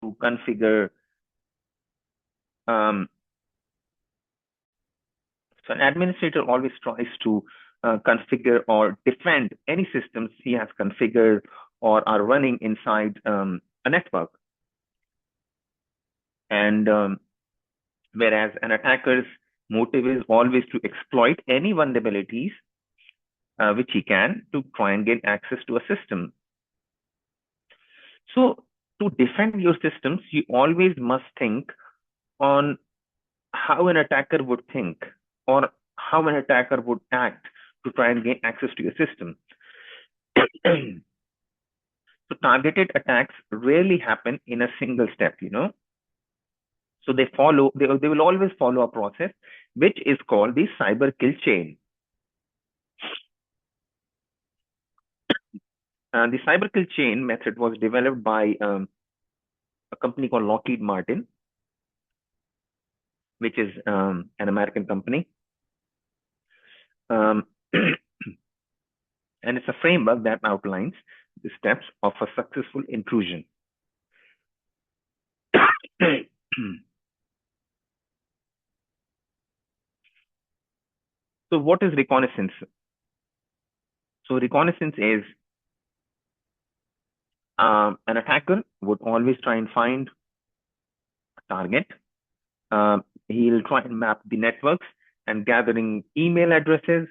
to configure, so an administrator always tries to configure or defend any systems he has configured or are running inside a network. And whereas an attacker's motive is always to exploit any vulnerabilities which he can to try and gain access to a system. So to defend your systems, you always must think on how an attacker would think or how an attacker would act to try and gain access to your system. So targeted attacks rarely happen in a single step, So they will always follow a process which is called the cyber kill chain. The cyber kill chain method was developed by a company called Lockheed Martin, which is an American company. And it's a framework that outlines the steps of a successful intrusion. So what is reconnaissance? So reconnaissance is an attacker would always try and find a target. He'll try and map the networks and gathering email addresses.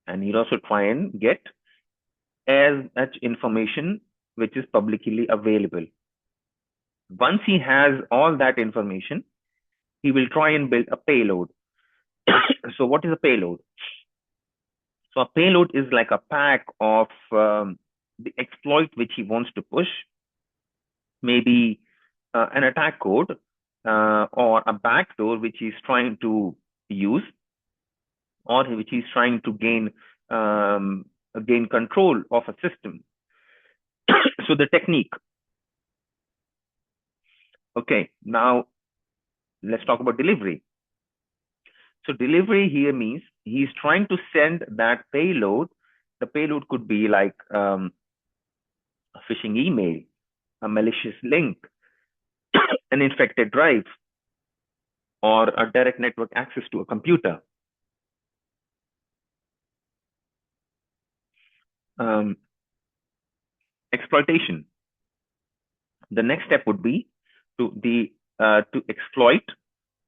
And he'll also try and get as much information which is publicly available. Once he has all that information, he will try and build a payload. So what is a payload? So a payload is like a pack of the exploit which he wants to push, maybe an attack code or a backdoor which he's trying to use, or which he's trying to gain control of a system. So the technique. Okay, now let's talk about delivery. So delivery here means he's trying to send that payload. The payload could be like a phishing email, a malicious link, an infected drive, or a direct network access to a computer. Exploitation. The next step would be to exploit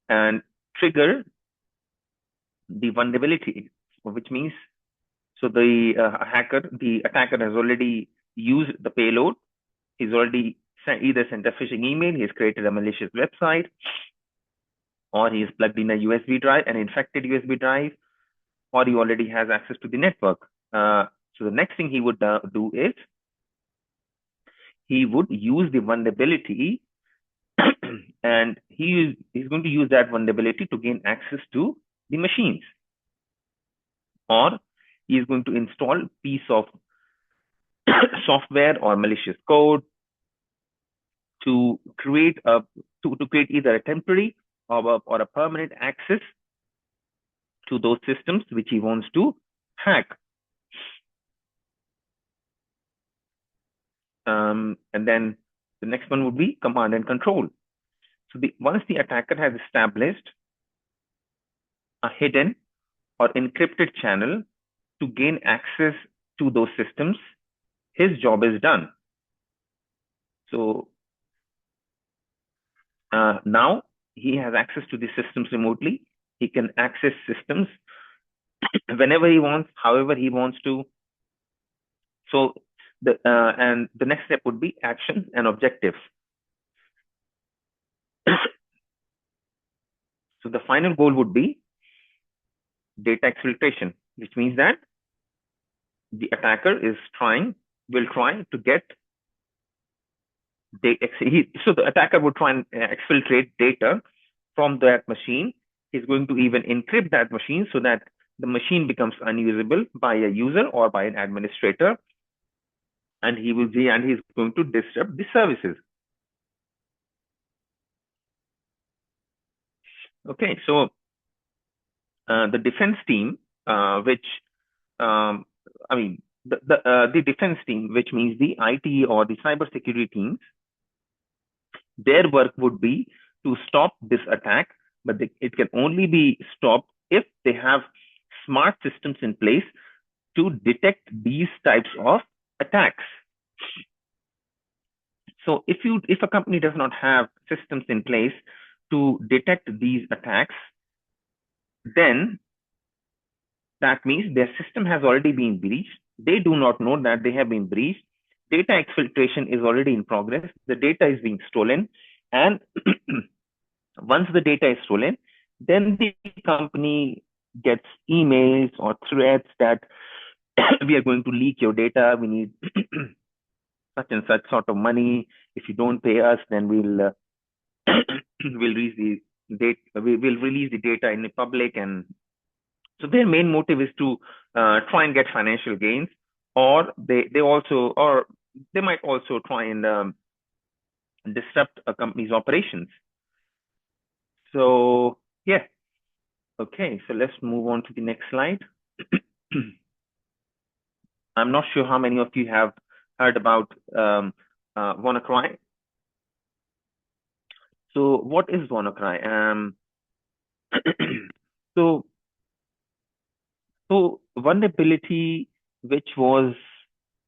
and trigger the vulnerability, which means so the attacker has already used the payload. He's already either sent a phishing email, he's created a malicious website, or he's plugged in a USB drive, an infected USB drive, or he already has access to the network. So the next thing he would do is he would use the vulnerability and he's going to use that vulnerability to gain access to the machines, or he is going to install a piece of software or malicious code to create either a temporary or a permanent access to those systems which he wants to hack. And then the next one would be command and control. So once the attacker has established a hidden or encrypted channel to gain access to those systems, his job is done. So now he has access to the systems remotely. He can access systems whenever he wants, however he wants to. So and the next step would be actions and objectives. So the final goal would be data exfiltration, which means that the attacker will try to get data. So the attacker would try and exfiltrate data from that machine. He's going to even encrypt that machine so that the machine becomes unusable by a user or by an administrator, and he's going to disrupt the services. Okay, so the defense team, the defense team, which means the IT or the cybersecurity teams, Their work would be to stop this attack, but it can only be stopped if they have smart systems in place to detect these types of attacks. So if a company does not have systems in place to detect these attacks, then that means their system has already been breached. They do not know that they have been breached. Data exfiltration is already in progress. The data is being stolen. And once the data is stolen, then the company gets emails or threats that we are going to leak your data. We need such and such sort of money. If you don't pay us, then we'll release the data. We will release the data in the public. And so their main motive is to try and get financial gains, or they might also try and disrupt a company's operations. So yeah, okay. So let's move on to the next slide. I'm not sure how many of you have heard about WannaCry. So what is WannaCry? So vulnerability which was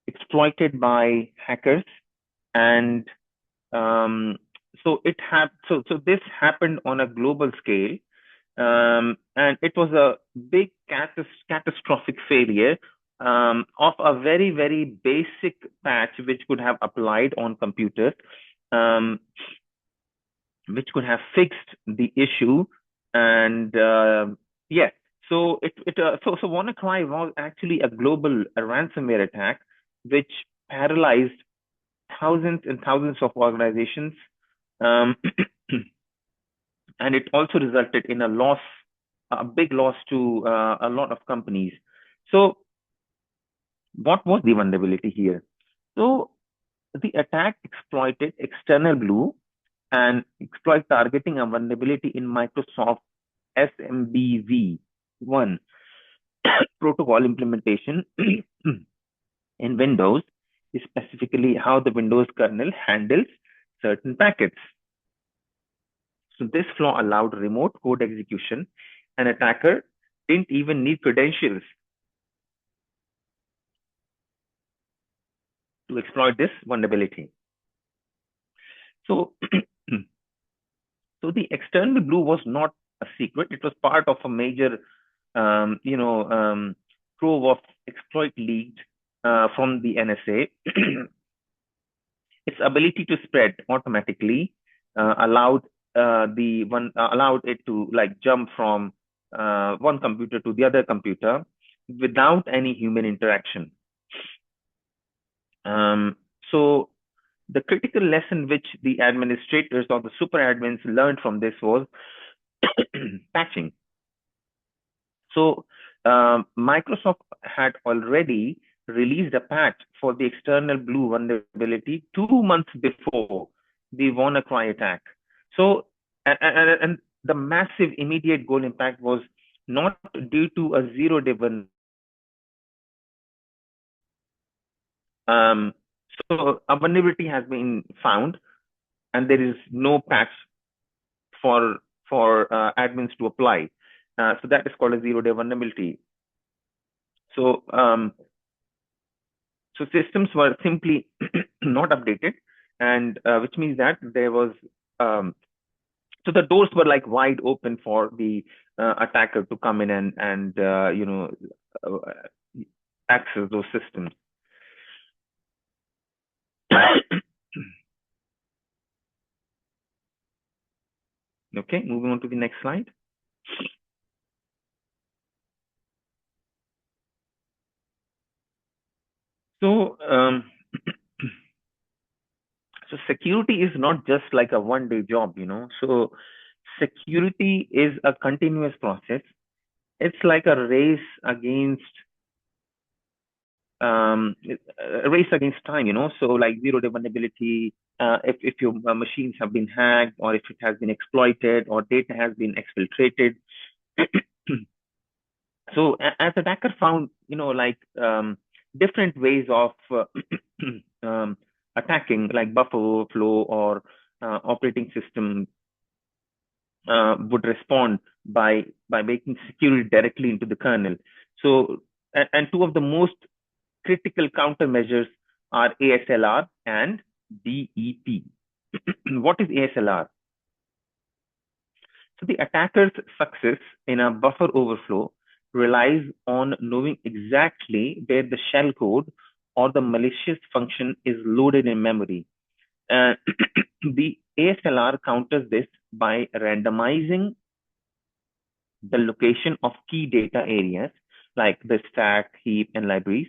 exploited by hackers, and so this happened on a global scale, and it was a big catastrophic failure of a very, very basic patch which could have applied on computers, um, which could have fixed the issue. And yeah, so WannaCry was actually a global ransomware attack which paralyzed thousands and thousands of organizations, um, and it also resulted in a big loss to a lot of companies. So what was the vulnerability here? So the attack exploited external glue and exploit targeting a vulnerability in Microsoft SMBV1 protocol implementation in Windows, specifically how the Windows kernel handles certain packets. So this flaw allowed remote code execution. An attacker didn't even need credentials to exploit this vulnerability. So, so the external glue was not a secret. It was part of a major, trove of exploit leaked from the NSA. Its ability to spread automatically allowed it to like jump from one computer to the other computer without any human interaction. So the critical lesson which the administrators or the super admins learned from this was patching. So Microsoft had already released a patch for the external blue vulnerability 2 months before the WannaCry attack. So, and the massive immediate goal impact was not due to a zero-day vulnerability. So a vulnerability has been found, and there is no patch for admins to apply. So that is called a zero-day vulnerability. So so systems were simply not updated, and which means that there was so the doors were like wide open for the attacker to come in and uh, access those systems. Okay, moving on to the next slide. So so security is not just like a one-day job, So security is a continuous process. It's like a race against time, So like zero-day vulnerability, if your machines have been hacked, or if it has been exploited, or data has been exfiltrated. So as attacker found, different ways of attacking, like buffer overflow or operating system would respond by making security directly into the kernel. So, and two of the most critical countermeasures are ASLR and DEP. What is ASLR? So the attacker's success in a buffer overflow relies on knowing exactly where the shell code or the malicious function is loaded in memory. Uh, the ASLR counters this by randomizing the location of key data areas like the stack, heap, and libraries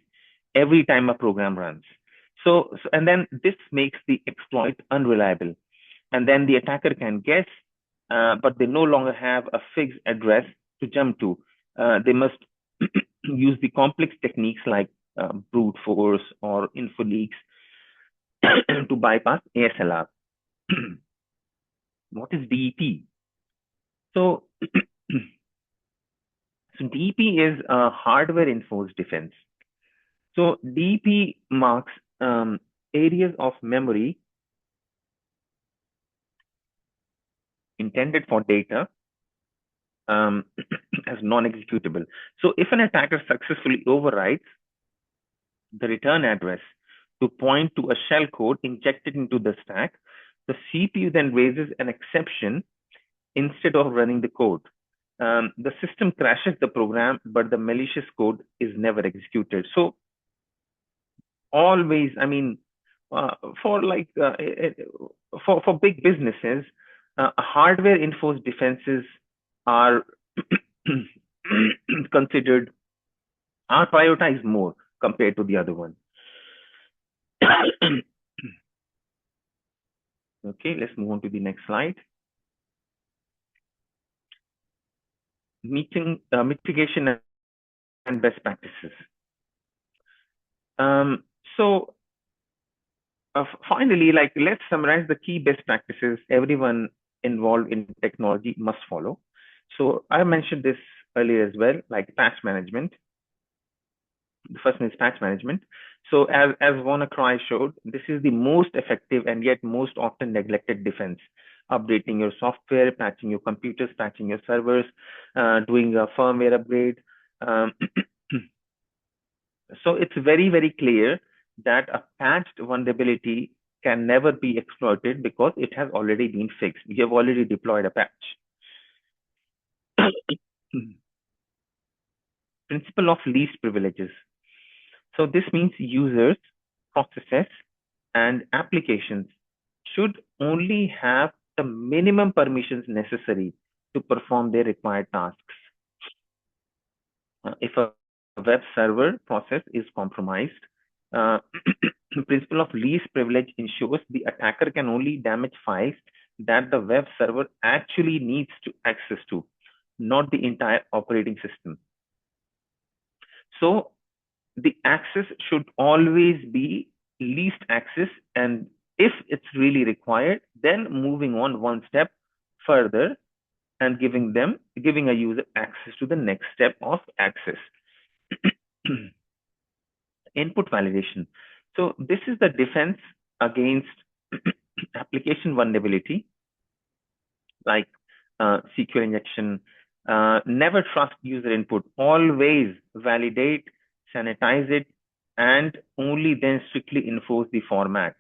every time a program runs. And then this makes the exploit unreliable. And then the attacker can guess, but they no longer have a fixed address to jump to. They must use the complex techniques like brute force or info leaks to bypass ASLR. What is DEP? So, so DEP is a hardware enforced defense. So DEP marks areas of memory intended for data as non-executable. So if an attacker successfully overrides the return address to point to a shell code injected into the stack, the CPU then raises an exception instead of running the code. The system crashes the program, but the malicious code is never executed. So always, I mean, for like for big businesses, hardware enforced defenses are considered are prioritized more compared to the other one. Okay, let's move on to the next slide. Mitigation and best practices. So finally, like let's summarize the key best practices everyone involved in technology must follow. So I mentioned this earlier as well, like patch management. The first one is patch management. So as WannaCry showed, this is the most effective and yet most often neglected defense. Updating your software, patching your computers, patching your servers, doing a firmware upgrade. So it's very, very clear that a patched vulnerability can never be exploited because it has already been fixed. You have already deployed a patch. Principle of least privileges. So this means users, processes, and applications should only have the minimum permissions necessary to perform their required tasks. If a web server process is compromised, the principle of least privilege ensures the attacker can only damage files that the web server actually needs to access to, not the entire operating system. So the access should always be least access, and if it's really required, then moving on one step further and giving a user access to the next step of access. Input validation. So this is the defense against application vulnerability, like SQL injection. Never trust user input. Always validate, sanitize it, and only then strictly enforce the format.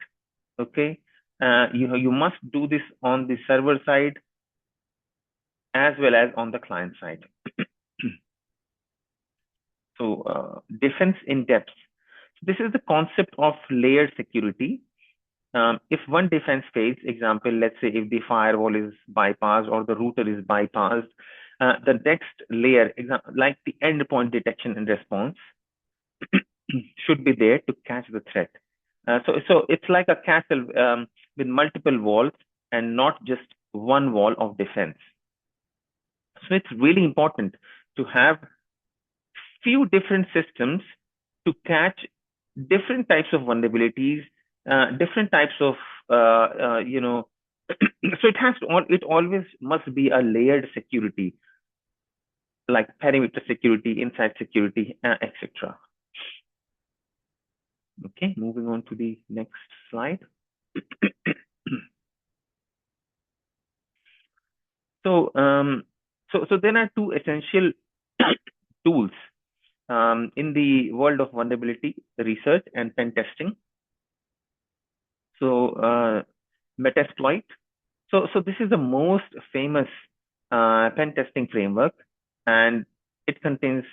Okay, you must do this on the server side as well as on the client side. So defense in depth. This is the concept of layered security. If one defense fails, example, let's say if the firewall is bypassed or the router is bypassed, the next layer, like the endpoint detection and response, should be there to catch the threat. So it's like a castle with multiple walls and not just one wall of defense. So it's really important to have few different systems to catch different types of vulnerabilities, different types of so it always must be a layered security, like perimeter security, inside security, etc. Okay, moving on to the next slide. So, so there are two essential tools in the world of vulnerability research and pen testing. So, Metasploit. So this is the most famous pen testing framework, and it contains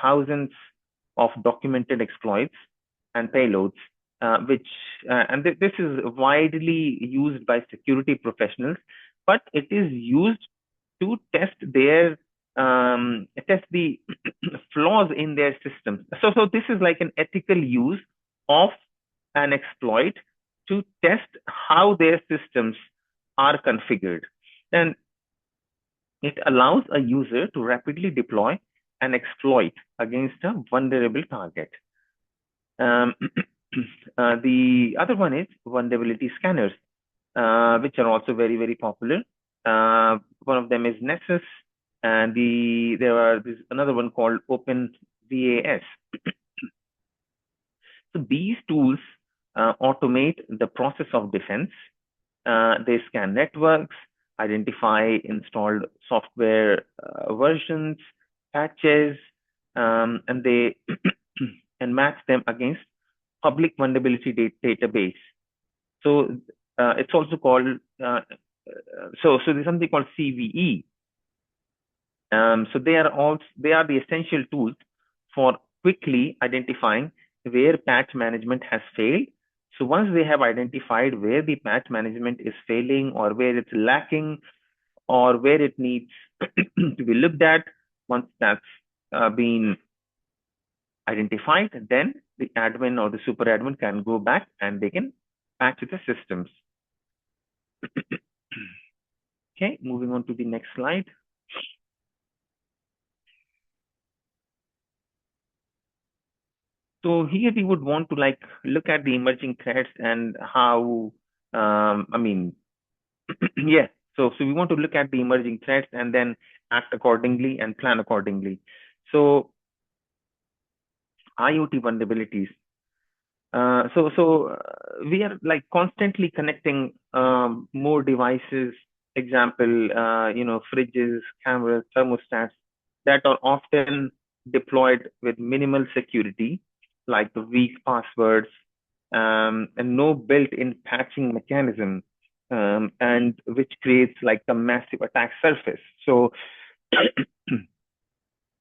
thousands of documented exploits and payloads, which and this is widely used by security professionals, but it is used to test the flaws in their systems. So this is like an ethical use of an exploit to test how their systems are configured. And it allows a user to rapidly deploy an exploit against a vulnerable target. Um, the other one is vulnerability scanners, which are also very, very popular. One of them is Nessus, and there's another one called OpenVAS. So these tools automate the process of defense. They scan networks, identify installed software versions, patches, and they and match them against public vulnerability database. So it's also called so there's something called CVE. So they are the essential tools for quickly identifying where patch management has failed. So once they have identified where the patch management is failing or where it's lacking or where it needs to be looked at, once that's been identified, then the admin or the super admin can go back and they can patch the systems. Okay, moving on to the next slide. So here we would want to like look at the emerging threats and how, I mean, yeah. So we want to look at the emerging threats and then act accordingly and plan accordingly. So IoT vulnerabilities. We are like constantly connecting more devices. Example, fridges, cameras, thermostats that are often deployed with minimal security, like the weak passwords and no built-in patching mechanism, and which creates like a massive attack surface. So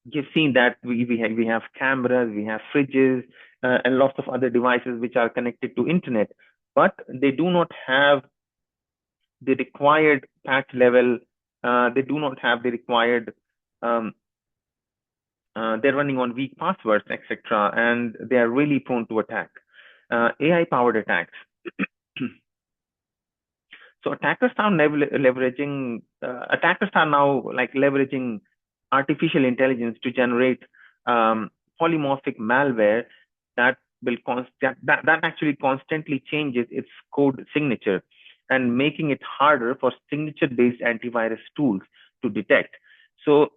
you've seen that we have cameras, we have fridges, and lots of other devices which are connected to internet, but they do not have the required patch level. They do not have the required. Um, they're running on weak passwords, etc., and they are really prone to attack. AI-powered attacks. So attackers are now like leveraging artificial intelligence to generate polymorphic malware that that actually constantly changes its code signature and making it harder for signature-based antivirus tools to detect. So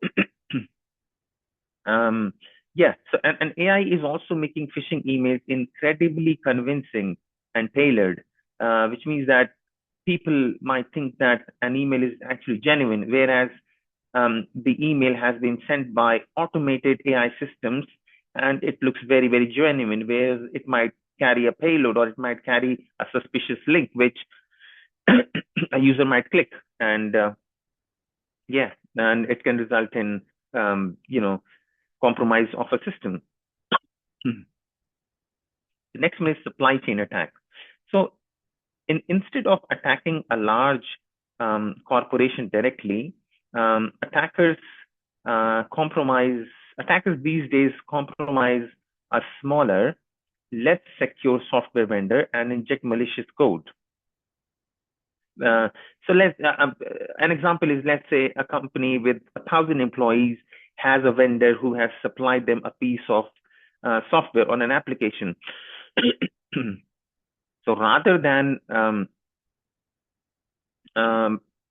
yeah, so and AI is also making phishing emails incredibly convincing and tailored, which means that people might think that an email is actually genuine, whereas the email has been sent by automated AI systems and it looks very, very genuine, whereas it might carry a payload or it might carry a suspicious link, which a user might click. And yeah, and it can result in, compromise of a system. The next one is supply chain attack. So instead of attacking a large corporation directly, attackers these days compromise a smaller, less secure software vendor and inject malicious code. So an example is, let's say a company with 1,000 employees has a vendor who has supplied them a piece of software on an application. So rather than an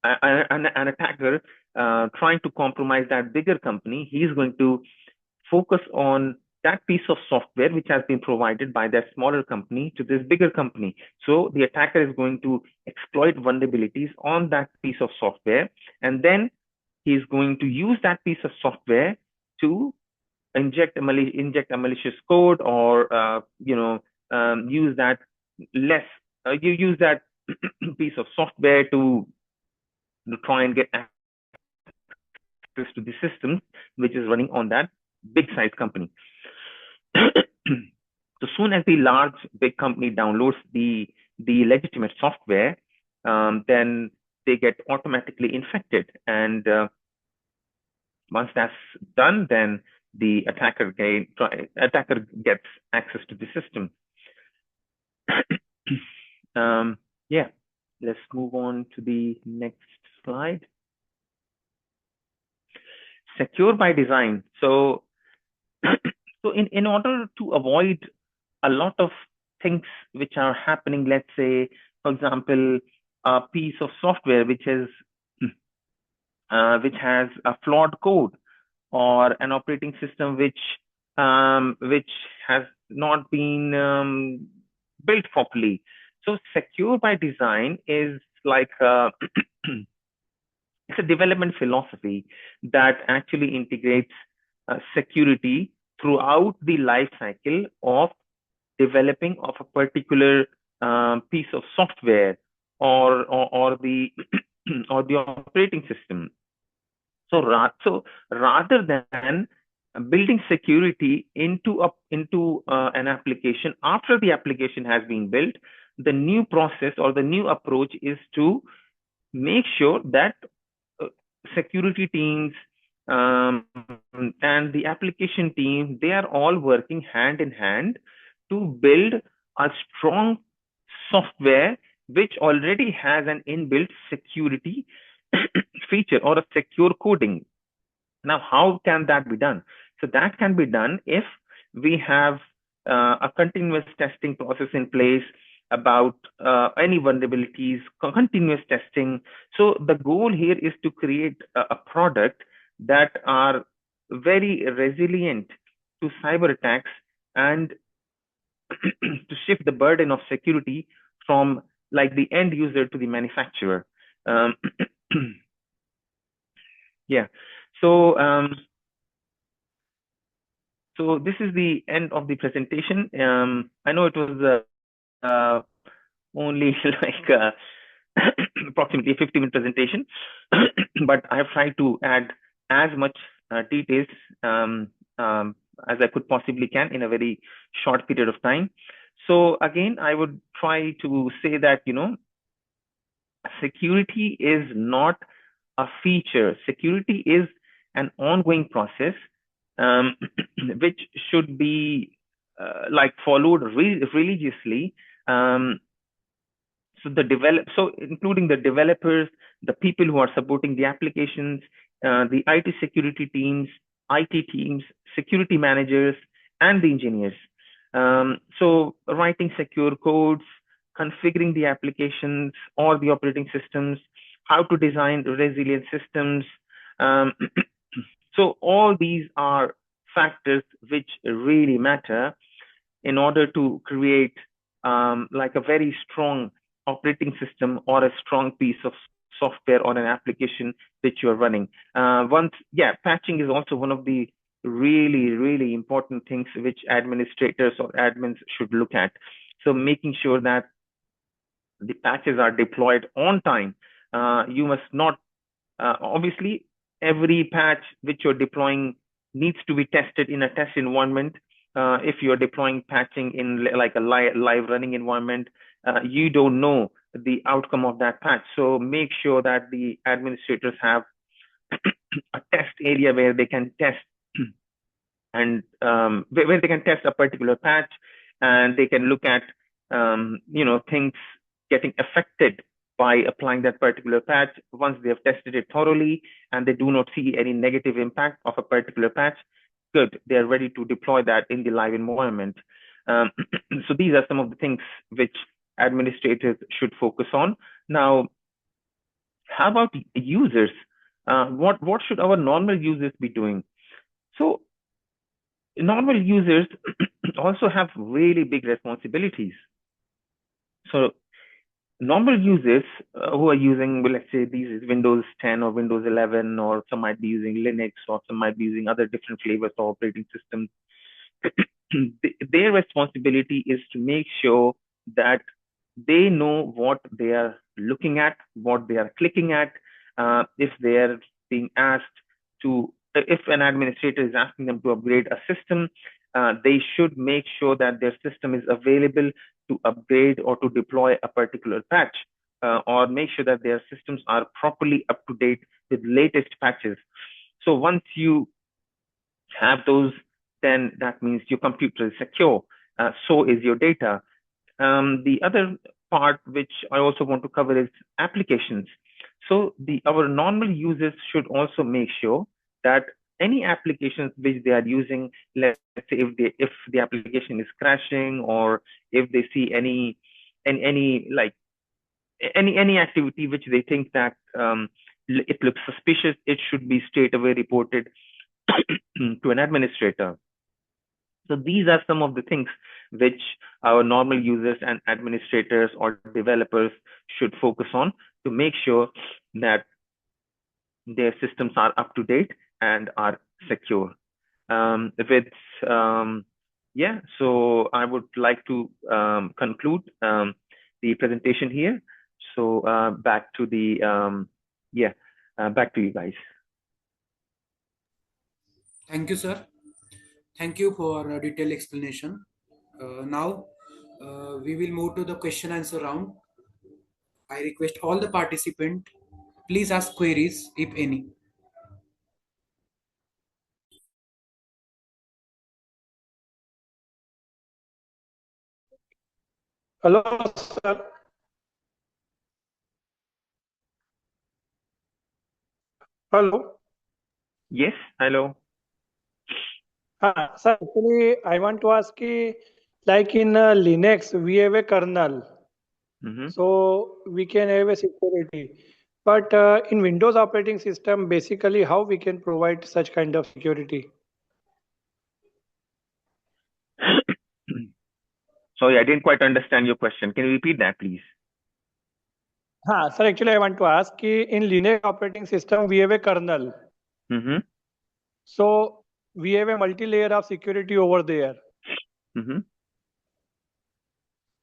attacker trying to compromise that bigger company, he's going to focus on that piece of software which has been provided by that smaller company to this bigger company. So the attacker is going to exploit vulnerabilities on that piece of software, and then he's going to use that piece of software to inject a malicious code, or use that less you use that piece of software to try and get access to the system which is running on that big size company. So soon as the large big company downloads the legitimate software, then they get automatically infected, and once that's done, then the attacker gets access to the system. Yeah, let's move on to the next slide. Secure by design. So in order to avoid a lot of things which are happening, let's say, for example, a piece of software which has a flawed code, or an operating system which has not been built properly. So secure by design is like it's a development philosophy that actually integrates security throughout the life cycle of developing of a particular piece of software, or the or the operating system. So rather than building security into an application after the application has been built, the new process or the new approach is to make sure that security teams and the application team, they are all working hand in hand to build a strong software which already has an inbuilt security feature or a secure coding. Now, how can that be done? So that can be done if we have a continuous testing process in place about any vulnerabilities, continuous testing. So the goal here is to create a product that are very resilient to cyber attacks, and to shift the burden of security from like the end user to the manufacturer. Um, yeah. So so this is the end of the presentation. I know it was only like approximately a 50-minute presentation, but I have tried to add as much details as I could possibly can in a very short period of time. So again, I would try to say that, security is not a feature. Security is an ongoing process, which should be like followed religiously. So including the developers, the people who are supporting the applications, the IT security teams, IT teams, security managers, and the engineers. So writing secure codes, configuring the applications or the operating systems, how to design resilient systems. Um, so all these are factors which really matter in order to create like a very strong operating system or a strong piece of software or an application that you're running. Patching is also one of the really important things which administrators or admins should look at. So making sure that the patches are deployed on time. You must not, obviously, every patch which you're deploying needs to be tested in a test environment. If you're deploying patching in like a live running environment, you don't know the outcome of that patch. So make sure that the administrators have a test area where they can test and where they can test a particular patch, and they can look at things getting affected by applying that particular patch. Once they have tested it thoroughly and they do not see any negative impact of a particular patch, good, they are ready to deploy that in the live environment. So these are some of the things which administrators should focus on. Now, how about users? What should our normal users be doing? So normal users also have really big responsibilities. So normal users who are using, well, let's say these is Windows 10 or Windows 11, or some might be using Linux, or some might be using other different flavors of operating systems. Their responsibility is to make sure that they know what they are looking at, what they are clicking at. If they are being asked to, if an administrator is asking them to upgrade a system, they should make sure that their system is available to upgrade or to deploy a particular patch, or make sure that their systems are properly up to date with latest patches. So once you have those, then that means your computer is secure. So is your data. The other part which I also want to cover is applications. So our normal users should also make sure that any applications which they are using, let's say if the application is crashing, or if they see any like any activity which they think that it looks suspicious, it should be straight away reported to an administrator. So these are some of the things which our normal users and administrators or developers should focus on to make sure that their systems are up to date and are secure. With yeah, so I would like to conclude the presentation here. So back to the back to you guys. Thank you, sir. Thank you for a detailed explanation. Now, we will move to the question answer round. I request all the participants, please ask queries if any. Hello, sir. Hello. Yes, hello. Sir, actually, I want to ask you, like in Linux, we have a kernel, Mm-hmm. so we can have a security. But in Windows operating system, basically, how we can provide such kind of security? Sorry, I didn't quite understand your question. Can you repeat that, please? Sir, actually, I want to ask you, in Linux operating system, we have a kernel, Mm-hmm. so we have a multi-layer of security over there. Mm-hmm.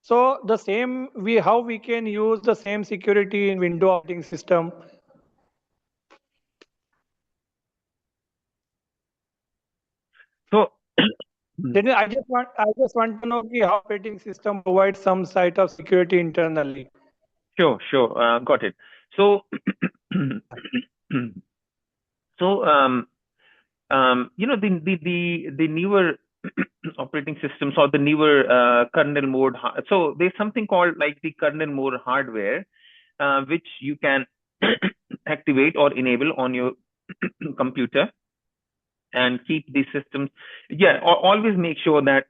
So the same how we can use the same security in Windows operating system. So, Then I just want to know how operating system provides some site of security internally. sure, got it. So, so the newer operating systems, or the newer kernel mode. So there's something called like the kernel mode hardware, which you can activate or enable on your computer and keep these systems. Yeah, always make sure that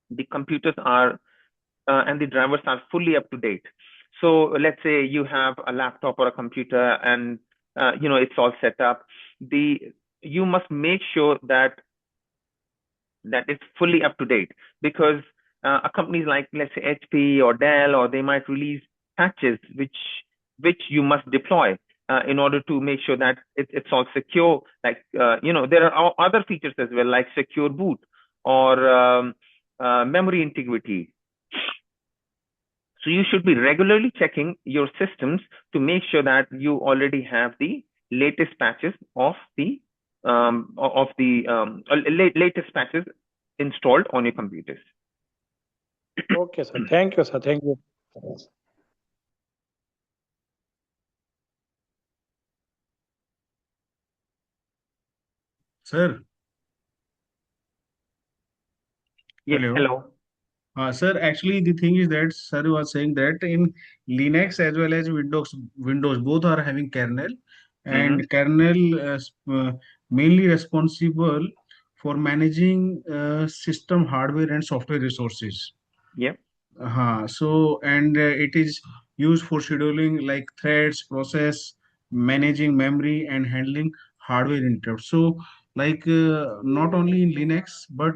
the computers are and the drivers are fully up to date. So let's say you have a laptop or a computer, and it's all set up. You must make sure that it's fully up to date, because a companies like, let's say, HP or Dell, or they might release patches which you must deploy in order to make sure that it's all secure. Like there are other features as well, like secure boot, or memory integrity. So you should be regularly checking your systems to make sure that you already have the latest patches of the latest patches installed on your computers. Okay, sir. Thank you, sir. Thank you. Sir, Yes, hello. hello. Sir, actually, the thing is that sir was saying that in Linux as well as Windows both are having kernel, Mm-hmm. and kernel mainly responsible for managing system hardware and software resources. Yeah. So, and it is used for scheduling like threads, process, managing memory, and handling hardware interrupts. So, like not only in Linux but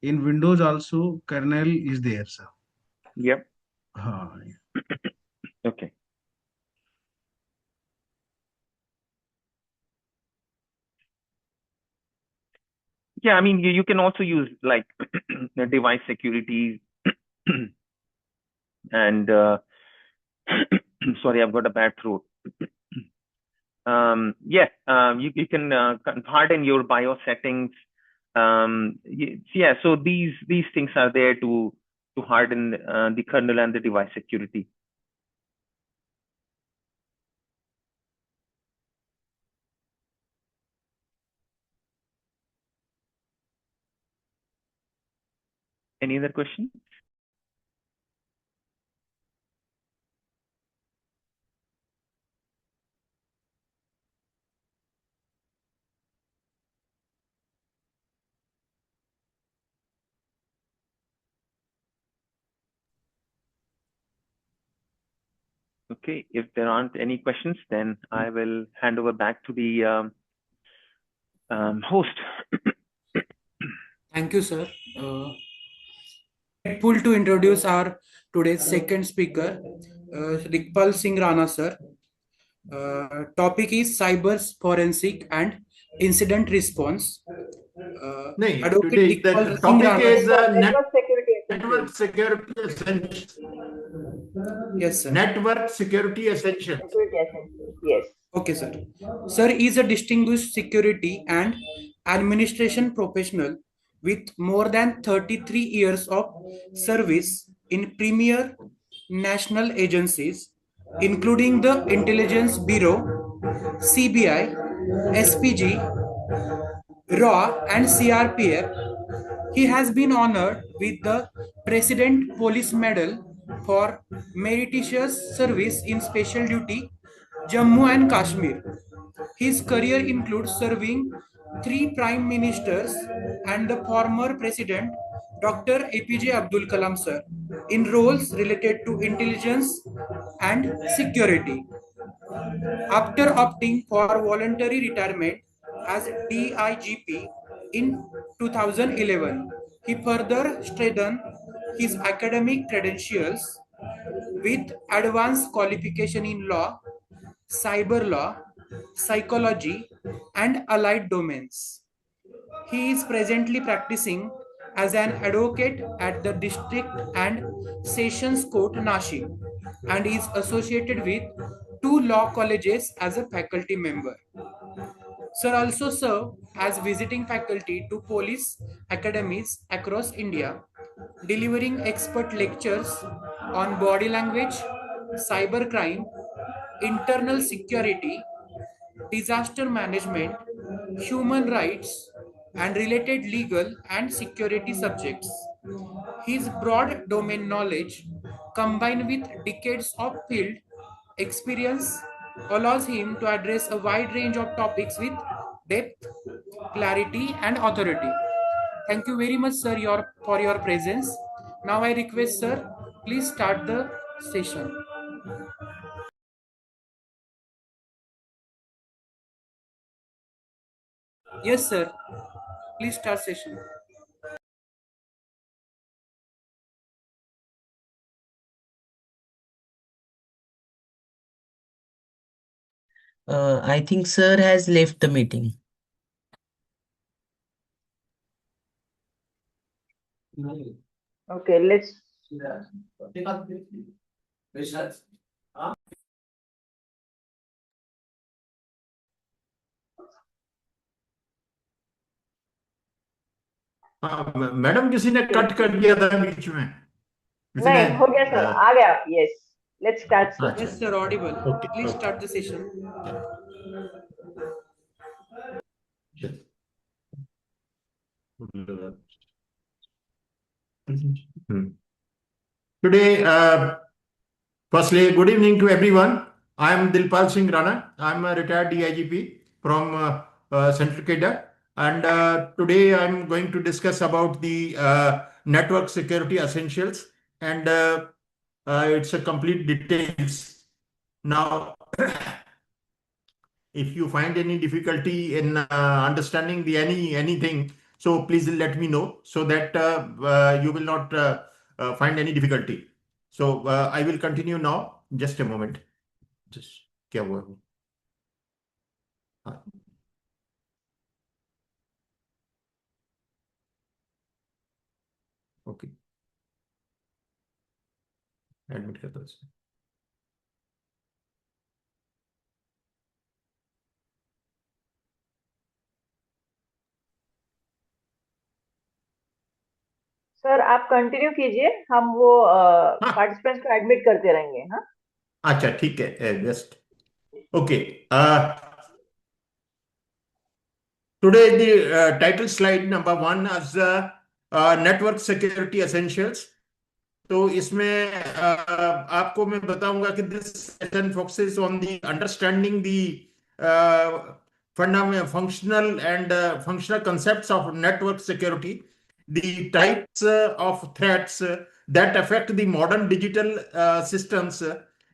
in Windows also kernel is there, sir. Yep. हाँ, Okay. Yeah, I mean, you can also use like device security and sorry, I've got a bad throat. You can harden your BIOS settings. So these things are there to harden the kernel and the device security. Any other question? Okay, if there aren't any questions, then I will hand over back to the host. Thank you, sir. Grateful to introduce our today's second speaker, Dilpal Singh Rana, sir. Topic is cyber forensic and incident response. नहीं, Advocate today the Dilpal Singh topic Rana. is Network security network essentials. security essentials. Yes, sir. Network security essentials. Security essentials. Yes. Okay, sir. Sir is a distinguished security and administration professional with more than 33 years of service in premier national agencies, including the Intelligence Bureau, CBI, SPG, RAW, and CRPF. He has been honored with the President Police Medal for meritorious service in special duty, Jammu and Kashmir. His career includes serving three prime ministers and the former president, Dr. APJ Abdul Kalam sir, in roles related to intelligence and security. After opting for voluntary retirement as DIGP in 2011, he further strengthened his academic credentials with advanced qualification in law, cyber law, psychology, and allied domains. He is presently practicing as an advocate at the District and Sessions Court Nashik and is associated with two law colleges as a faculty member. Sir also served as visiting faculty to police academies across India, delivering expert lectures on body language, cybercrime, internal security, disaster management, human rights, and related legal and security subjects. His broad domain knowledge, combined with decades of field experience, allows him to address a wide range of topics with depth, clarity, and authority. Thank you very much, sir, for your presence. Now I request, sir, please start the session. Yes, sir. Please start session. I think sir has left the meeting. Okay, let's. हाँ, madam किसी ने cut कर दिया था बीच में, किसी ने नहीं हो गया सर, आ गया. Yes. Let's start, sir. अच्छा, Yes, sir, audible. Okay, Please okay. start the session. Today, firstly, good evening to everyone. I am Dilpal Singh Rana. I am a retired DIGP from Central Kedah, and today I am going to discuss about the network security essentials, and it's a complete details. Now, If you find any difficulty in understanding the anything, so please let me know so that you will not find any difficulty. So I will continue now. Just a moment. Just क्या हुआ? हाँ. Okay. Admit करता हूँ इसमें. Sir आप continue कीजिए, हम वो पार्टिसिपेंट्स को एडमिट करते रहेंगे. हाँ, अच्छा ठीक है. Just okay. Today the title slide number 1 is network security essentials. तो इसमें आपको मैं बताऊंगा कि this session focuses on the understanding the fundamental functional concepts of network security, the types of threats that affect the modern digital systems,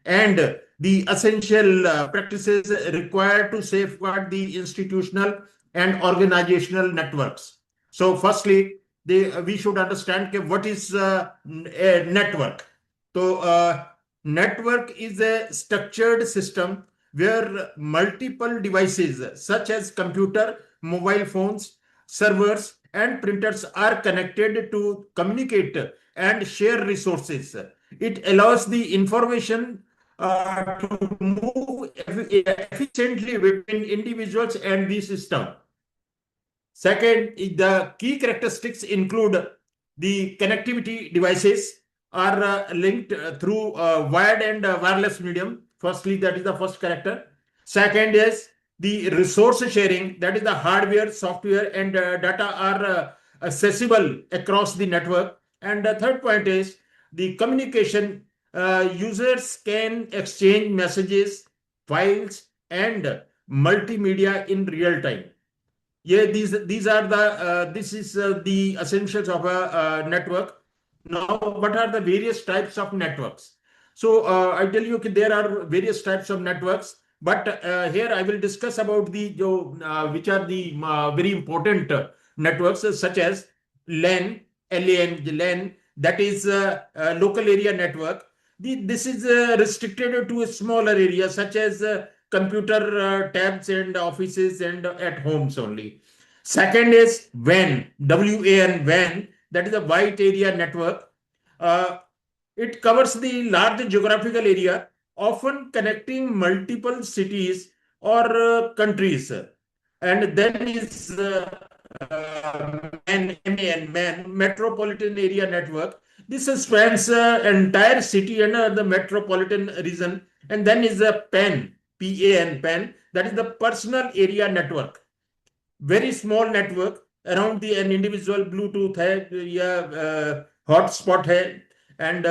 and the essential practices required to safeguard the institutional and organizational networks. So firstly, we should understand what is a network. So network is a structured system where multiple devices such as computer, mobile phones, servers, and printers are connected to communicate and share resources. It allows the information to move efficiently between individuals and the system. Second, the key characteristics include the connectivity devices are linked through wired and wireless medium. Firstly, that is the first character. Second is the resource sharing, that is the hardware, software, and data are accessible across the network. And the third point is the communication. Users can exchange messages, files, and multimedia in real time. Yeah, these are the this is the essentials of a network. Now, what are the various types of networks? So I tell you that there are various types of networks, but here I will discuss about the which are the very important networks such as LAN, LAN, that is local area network. This is restricted to a smaller area such as computer tabs and offices and at homes only. Second is WAN, WAN, WAN, that is a wide area network. It covers the large geographical area, often connecting multiple cities or countries. And then is MAN, Metropolitan Area Network. This spans entire city and the metropolitan region. And then is a PAN, PAN, that is the Personal Area Network. Very small network around the an individual Bluetooth है या hotspot है and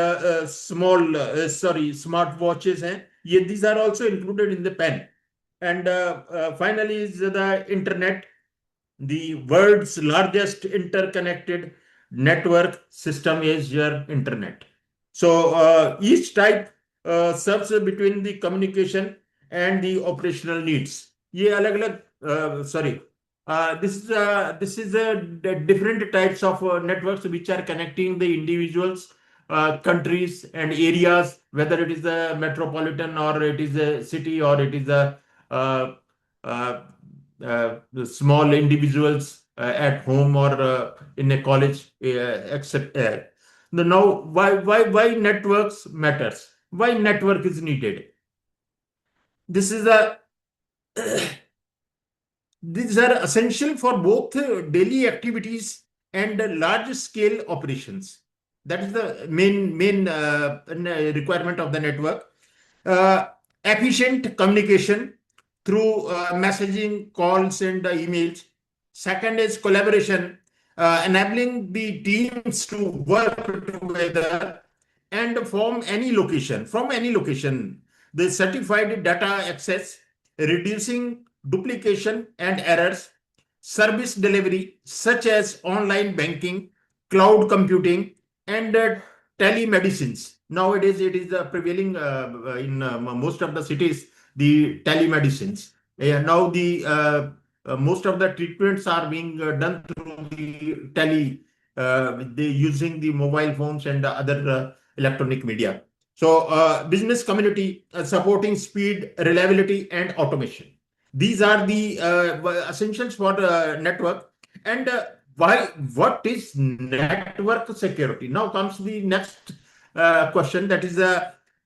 smart watches हैं. These are also included in the PAN. And finally is the internet, the world's largest interconnected network system is your internet. So each type serves between the communication and the operational needs. ये अलग-अलग this is a different types of networks which are connecting the individuals, countries and areas, whether it is a metropolitan or it is a city or it is a the small individuals at home or in a college, except now why networks matters? Why network is needed? This is a these are essential for both daily activities and large scale operations. That is the main requirement of the network. Efficient communication through messaging, calls, and emails. Second is collaboration, enabling the teams to work together and from any location. The certified data access, reducing duplication and errors. Service delivery, such as online banking, cloud computing, and telemedicines. Nowadays, it is prevailing in most of the cities, the telemedicines. Now the most of the treatments are being done through the using the mobile phones and other electronic media. So business community supporting speed, reliability, and automation. These are the essentials for network. And why? What is network security? Now comes the next question. That is,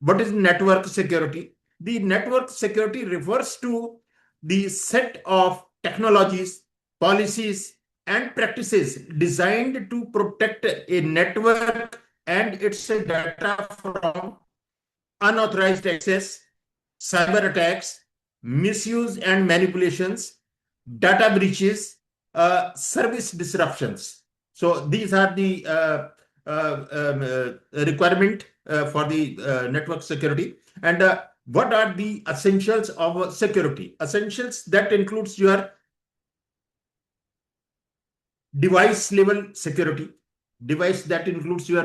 what is network security? The network security refers to the set of technologies, policies, and practices designed to protect a network and its data from unauthorized access, cyber attacks, misuse and manipulations, data breaches, service disruptions. So these are the requirement for the network security. And what are the essentials of security? Essentials that includes your device level security. Device that includes your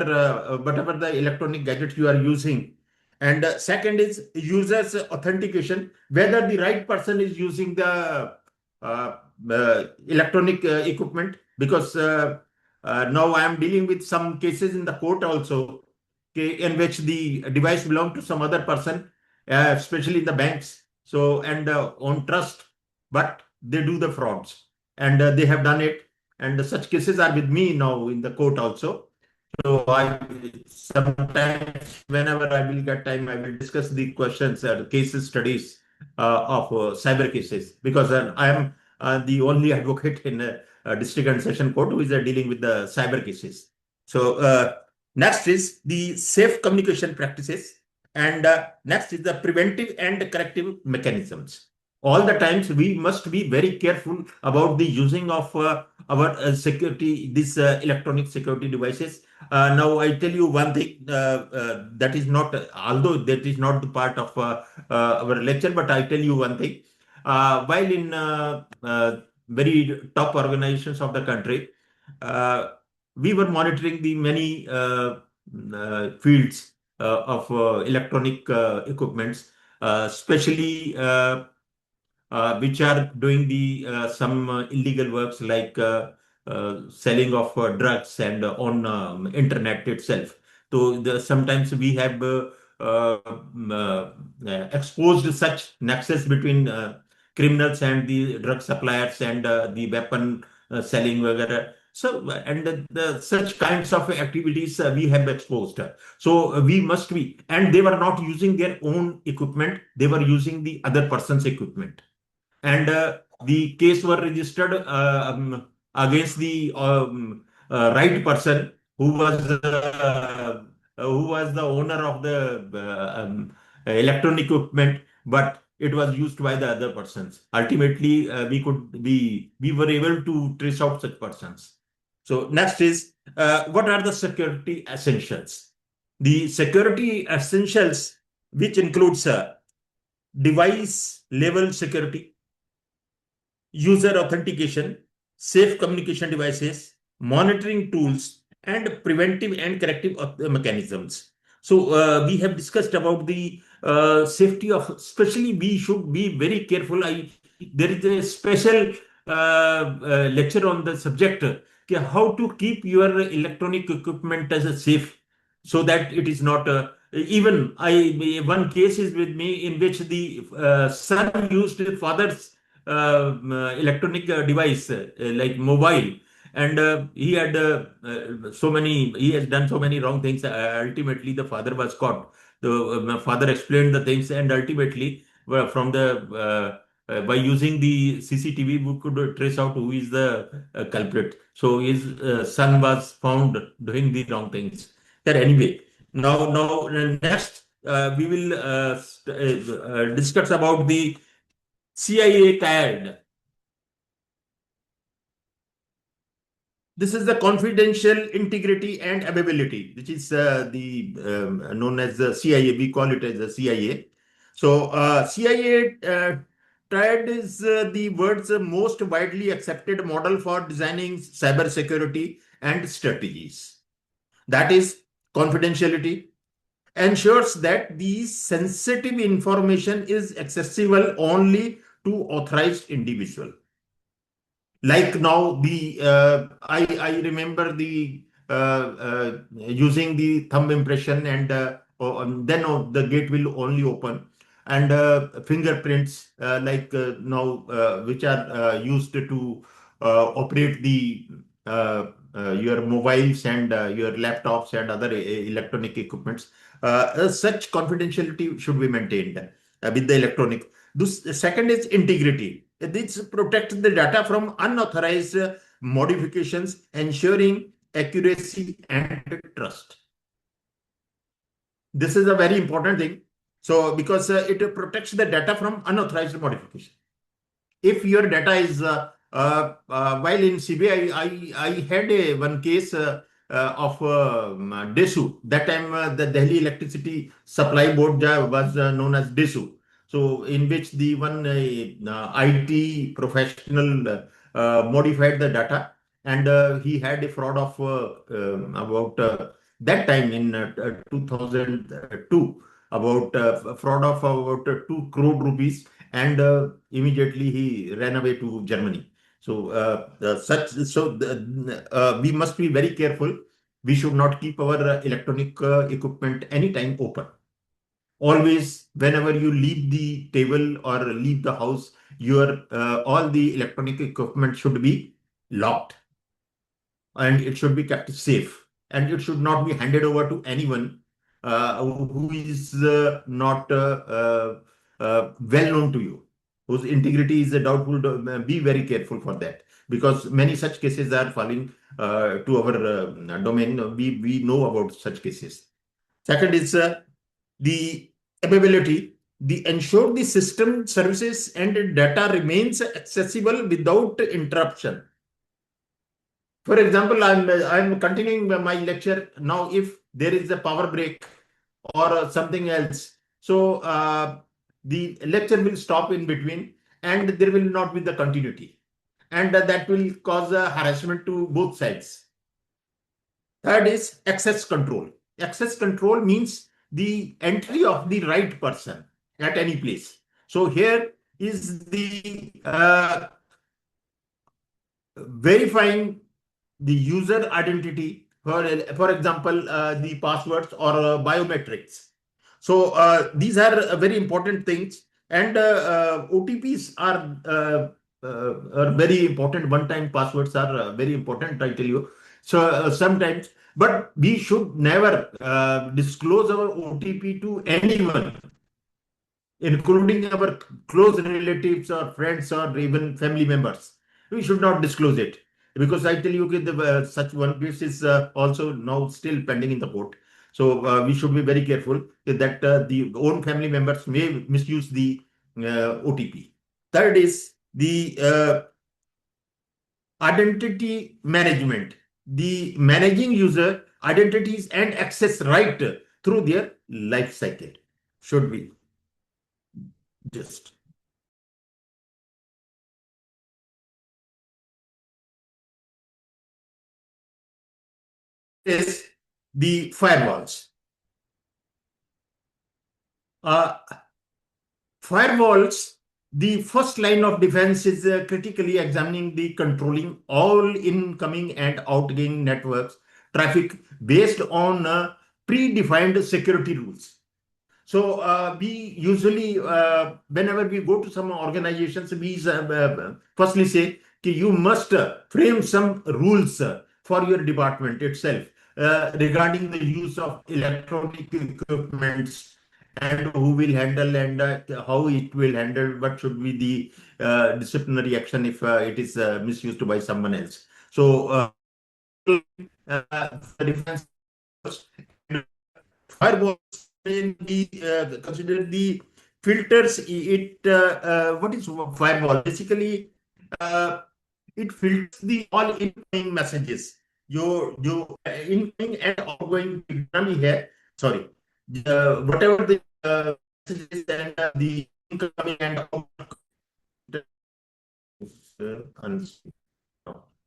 whatever the electronic gadgets you are using. And second is users authentication, whether the right person is using the electronic equipment, because now I am dealing with some cases in the court also, okay, in which the device belonged to some other person, especially in the banks. So, and on trust, but they do the frauds, and they have done it. And such cases are with me now in the court also. So I sometimes, whenever I will get time, I will discuss the questions or cases studies of cyber cases, because I am the only advocate in a district and session court who is dealing with the cyber cases. So next is the safe communication practices, and next is the preventive and corrective mechanisms. All the times we must be very careful about the using of our security, these electronic security devices. Now I tell you one thing that is not, although that is not the part of our lecture, but I tell you one thing. While in very top organizations of the country, we were monitoring the many fields of electronic equipments, especially which are doing the some illegal works like selling of drugs and on internet itself. So sometimes we have exposed such nexus between criminals and the drug suppliers and the weapon selling, whatever. So, and such kinds of activities we have exposed. So we must be, and they were not using their own equipment; they were using the other person's equipment, and the case were registered against the right person who was the owner of the electronic equipment, but it was used by the other persons. Ultimately, we were able to trace out such persons. So next is what are the security essentials? The security essentials, which includes device level security, user authentication, safe communication devices, monitoring tools, and preventive and corrective mechanisms. So we have discussed about the safety of, especially we should be very careful. There is a special lecture on the subject, how to keep your electronic equipment as a safe, so that it is not even one case is with me in which the son used his father's electronic device like mobile, and he has done so many wrong things. Ultimately the father was caught. The father explained the things, and ultimately from the by using the CCTV we could trace out who is the culprit. So his son was found doing the wrong things there. Anyway, now next we will discuss about the CIA CAD. This is the confidential integrity and availability, which is known as the CIA. We call it as the CIA. So CIA triad is the world's most widely accepted model for designing cybersecurity and strategies. That is, confidentiality ensures that the sensitive information is accessible only to authorized individual. Like now, I remember the using the thumb impression, and then the gate will only open, and fingerprints now which are used to operate the your mobiles and your laptops and other electronic equipments. Such confidentiality should be maintained with the electronic. The second is integrity. This protects the data from unauthorized modifications, ensuring accuracy and trust. This is a very important thing. So, because it protects the data from unauthorized modification. If your data is while in CBI, I had one case of DESU. That time, the Delhi Electricity Supply Board was known as DESU. So, in which the one IT professional modified the data, and he had a fraud of about that time in 2002, about fraud of about 2 crore rupees, and immediately he ran away to Germany. So we must be very careful. We should not keep our electronic equipment anytime open. Always, whenever you leave the table or leave the house, your all the electronic equipment should be locked, and it should be kept safe, and it should not be handed over to anyone who is not well known to you, whose integrity is doubtful. Be very careful for that, because many such cases are falling to our domain. We know about such cases. Second is the availability. The ensure the system services and data remains accessible without interruption. For example, I'm continuing my lecture now. If there is a power break or something else, so the lecture will stop in between, and there will not be the continuity, and that will cause a harassment to both sides. Third is access control. Access control means the entry of the right person at any place. So here is the verifying the user identity, for example, the passwords or biometrics. So these are very important things, and OTPs are very important. One-time passwords are very important, I tell you. So sometimes, but we should never disclose our OTP to anyone, including our close relatives or friends or even family members. We should not disclose it, because I tell you, such one case is also now still pending in the court. So we should be very careful that the own family members may misuse the OTP. Third is the identity management. The managing user identities and access right through their life cycle should be just. Is the firewalls. Firewalls, the first line of defense is critically examining the controlling all incoming and outgoing networks traffic based on predefined security rules. So we usually, whenever we go to some organizations, we firstly say that you must frame some rules for your department itself regarding the use of electronic equipments, and who will handle, and how it will handle, what should be the disciplinary action if it is misused by someone else. So defense firewalls will be considered the filters. What is firewall? Basically, it filters the all incoming messages. Your incoming and outgoing here. Sorry, whatever the messages and the incoming and outgoing.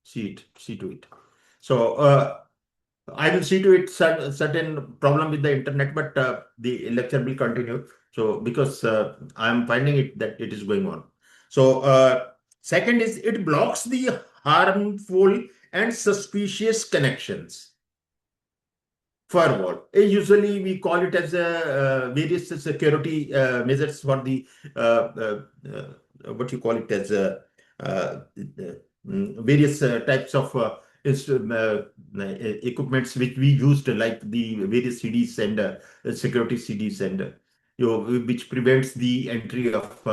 See to it. So I will see to it certain problem with the internet, but the lecture will continue. So because I am finding it that it is going on. So second is it blocks the harmful and suspicious connections. Firewall. Usually we call it as various security measures for the what you call it as various types of equipments which we used, like the various CDs and security CDs, and which prevents the entry of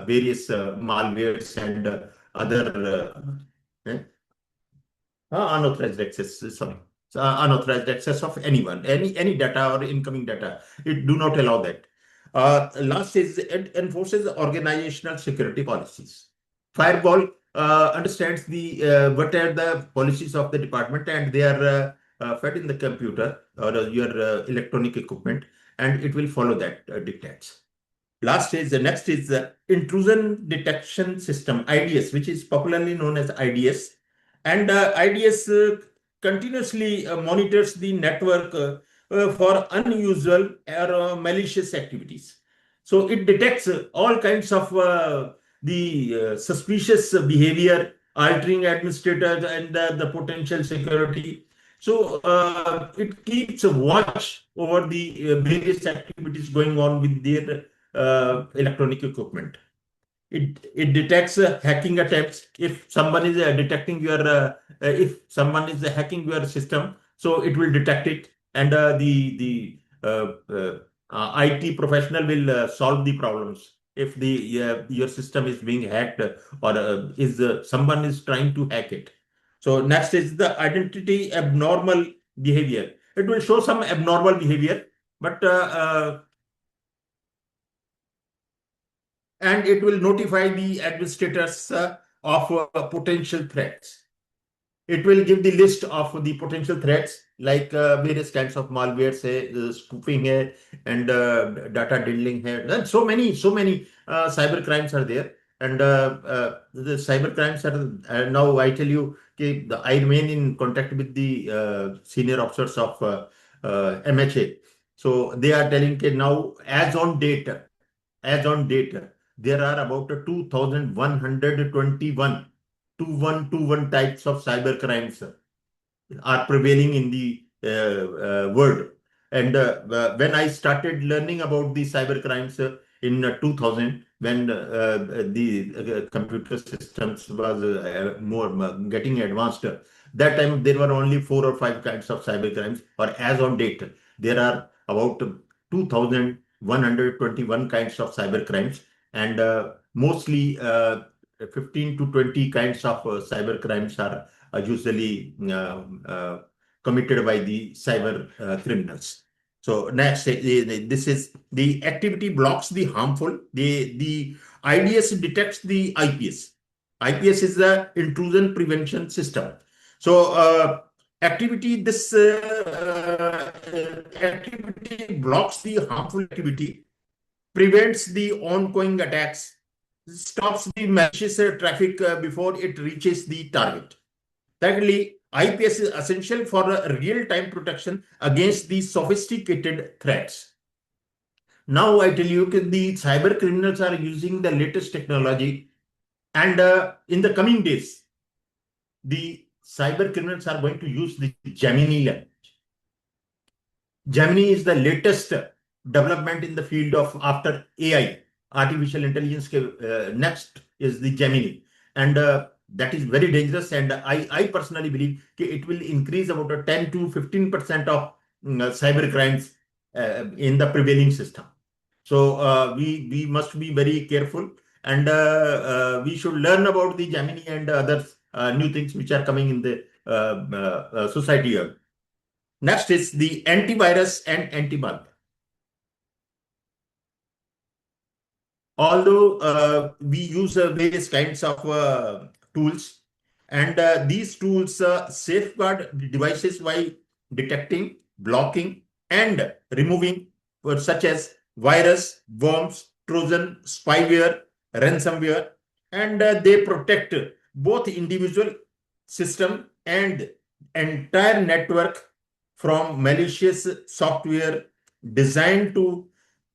various malwares and other unauthorized access. Sorry. Unauthorized access of anyone, any data or incoming data. It do not allow that. Last is it enforces organizational security policies. Firewall understands the what are the policies of the department, and they are fed in the computer or your electronic equipment, and it will follow that dictates. Last is the next is the intrusion detection system, IDS, which is popularly known as IDS. And IDS continuously monitors the network for unusual or malicious activities. So it detects all kinds of the suspicious behavior, altering administrators and the potential security. So it keeps a watch over the various activities going on with their electronic equipment. It detects hacking attempts. If someone is detecting your if someone is hacking your system, so it will detect it, and the IT professional will solve the problems if the your system is being hacked, or is someone is trying to hack it. So next is the identity abnormal behavior. It will show some abnormal behavior, but and it will notify the administrators of potential threats. It will give the list of the potential threats, like various kinds of malware, say spoofing hai, and data dwindling hai. And so many cyber crimes are there. And the cyber crimes are now, I tell you, I remain in contact with the senior officers of MHA. So they are telling now, as on date, there are about 2,121 types of cyber crimes are prevailing in the world. And when I started learning about the cyber crimes in 2000, when the computer systems was more getting advanced, that time there were only 4 or 5 kinds of cyber crimes. Or as on date, there are about 2,121 kinds of cyber crimes, and mostly 15 to 20 kinds of cyber crimes are usually committed by the cyber criminals. So next, this is the activity blocks the harmful. The IDS detects the IPS. IPS is the intrusion prevention system. So activity activity blocks the harmful activity, prevents the ongoing attacks, stops the malicious traffic before it reaches the target. Thirdly, IPS is essential for real-time protection against these sophisticated threats. Now I tell you that the cyber criminals are using the latest technology, and in the coming days, the cyber criminals are going to use the Gemini language. Gemini is the latest development in the field of, after AI, artificial intelligence. Next is the Gemini, and that is very dangerous. And I personally believe it will increase about 10 to 15% of cyber crimes in the prevailing system. So we must be very careful, and we should learn about the Gemini and other new things which are coming in the society. Next is the antivirus and anti-malware. Although we use various kinds of tools, and these tools safeguard the devices by detecting, blocking, and removing such as virus, worms, Trojan, spyware, ransomware, and they protect both individual system and entire network from malicious software designed to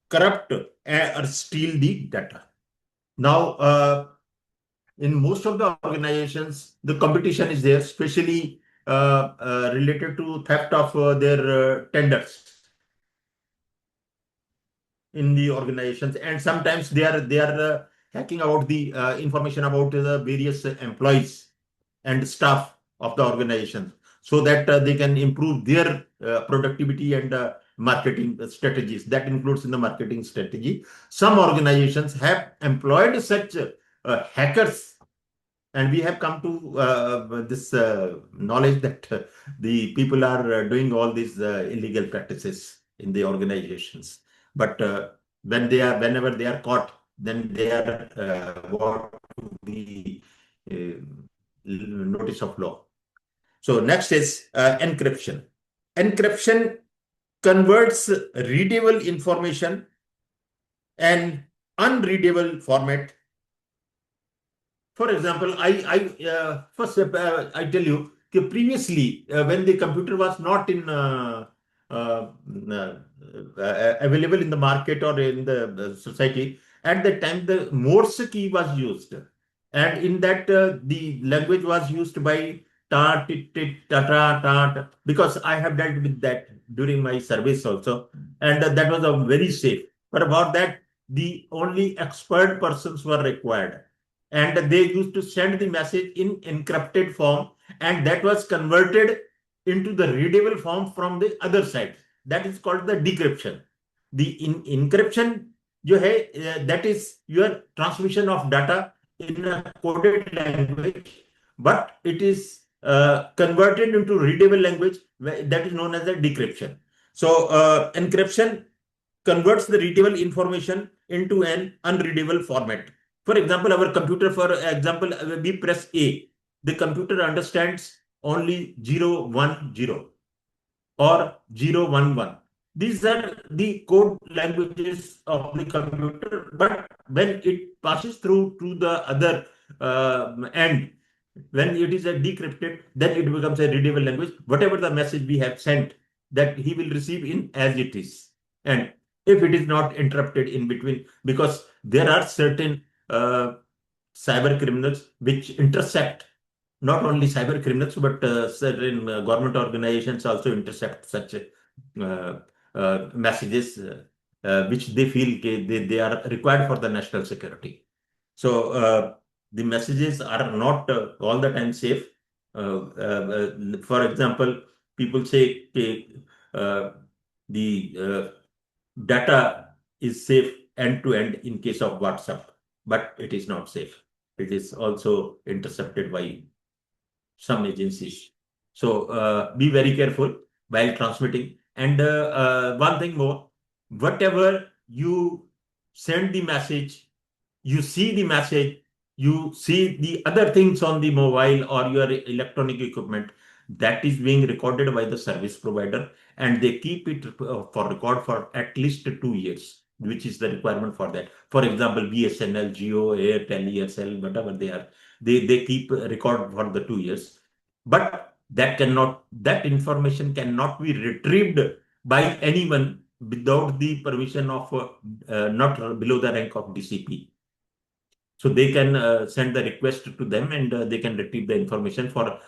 corrupt or steal the data. Now, in most of the organizations, the competition is there, especially related to theft of their tenders in the organizations, and sometimes they are hacking about the information about the various employees and staff of the organization, so that they can improve their productivity and marketing strategies. That includes in the marketing strategy. Some organizations have employed such hackers, and we have come to this knowledge that the people are doing all these illegal practices in the organizations. But whenever they are caught, then they are brought to the notice of law. So next is encryption. Encryption converts readable information and unreadable format. For example, first I tell you, previously when the computer was not in uh, uh, available in the market or in the society, at that time the Morse key was used, and in that the language was used by ta tit tit ta ta ta, because I have dealt with that during my service also, and that was a very safe. But about that, the only expert persons were required, and they used to send the message in encrypted form, and that was converted into the readable form from the other side. That is called the decryption. The encryption that is your transmission of data in a coded language, but it is converted into readable language, that is known as a decryption. So encryption converts the readable information into an unreadable format. For example, our computer, for example, we press A, the computer understands only 010 or 011. These are the code languages of the computer, but when it passes through to the other end, when it is a decrypted, then it becomes a readable language. Whatever the message we have sent, that he will receive in as it is. And if it is not interrupted in between, because there are certain cyber criminals which intercept, not only cyber criminals, but certain government organizations also intercept such messages which they feel they are required for the national security. So the messages are not all the time safe. For example, people say the data is safe end to end in case of WhatsApp, but it is not safe. It is also intercepted by some agencies. So be very careful while transmitting. And one thing more, whatever you send the message, you see the message, you see the other things on the mobile or your electronic equipment, that is being recorded by the service provider, and they keep it for record for at least 2 years, which is the requirement for that. For example, BSNL, Geo, Airtel, ESL, whatever they are, they keep record for the 2 years. But that information cannot be retrieved by anyone without the permission of not below the rank of DCP. So they can send the request to them, and they can retrieve the information for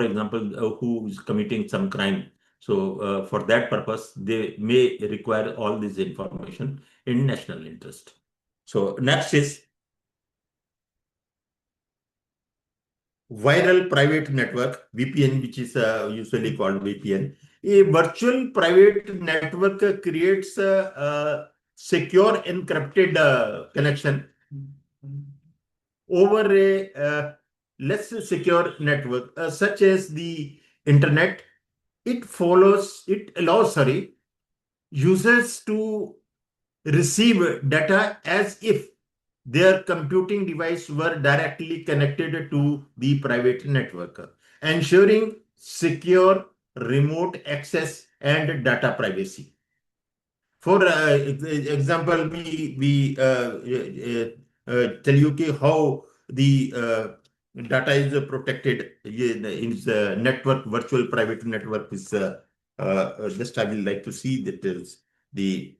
example, who is committing some crime. So for that purpose, they may require all this information in national interest. So next is viral private network, VPN, which is usually called VPN. A virtual private network creates a secure encrypted connection over a less secure network, such as the internet. It allows users to receive data as if their computing device were directly connected to the private network, ensuring secure remote access and data privacy. For example, we tell you how the data is protected in the network. Virtual private network is just I will like to see that is the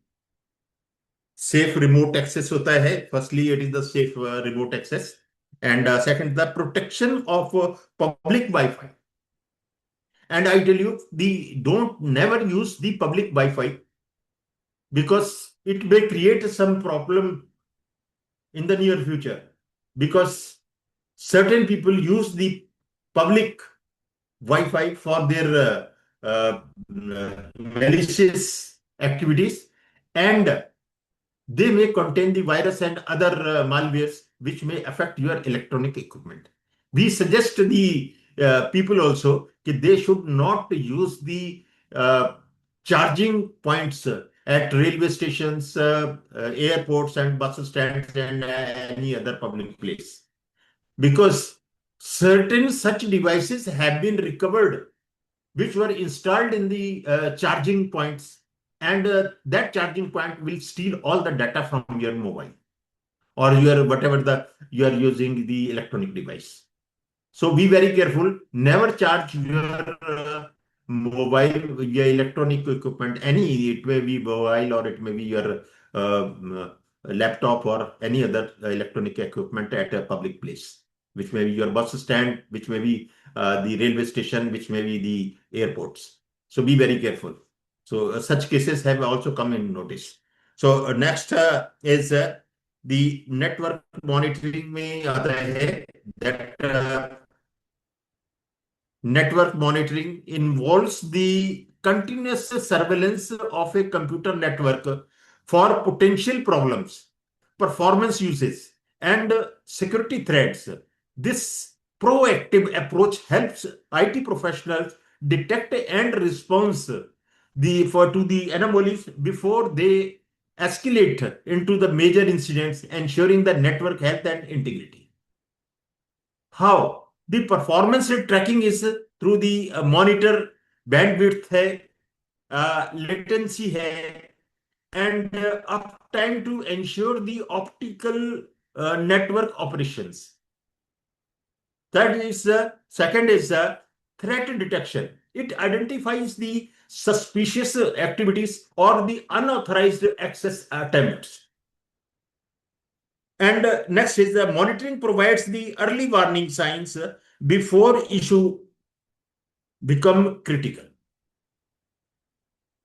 safe remote access hota hai. Firstly, it is the safe remote access, and second, the protection of public Wi-Fi. And I tell you, the don't never use the public Wi-Fi, because it may create some problem in the near future, because certain people use the public Wi-Fi for their malicious activities, and they may contain the virus and other malwares which may affect your electronic equipment. We suggest the people also that they should not use the charging points at railway stations, airports, and bus stands, and any other public place, because certain such devices have been recovered which were installed in the charging points, and that charging point will steal all the data from your mobile or your whatever the you are using the electronic device. So be very careful. Never charge your mobile, your electronic equipment. Any, it may be mobile or it may be your laptop or any other electronic equipment at a public place, which may be your bus stand, which may be the railway station, which may be the airports. So be very careful. So such cases have also come in notice. So next is the network monitoring में आता है that network monitoring involves the continuous surveillance of a computer network for potential problems, performance uses, and security threats. This proactive approach helps IT professionals detect and respond to the anomalies before they escalate into the major incidents, ensuring the network health and integrity. How? The performance tracking is through the monitor bandwidth hai, latency hai, and uptime to ensure the optical network operations. That is second is threat detection. It identifies the suspicious activities or the unauthorized access attempts. And next is the monitoring provides the early warning signs before issue become critical.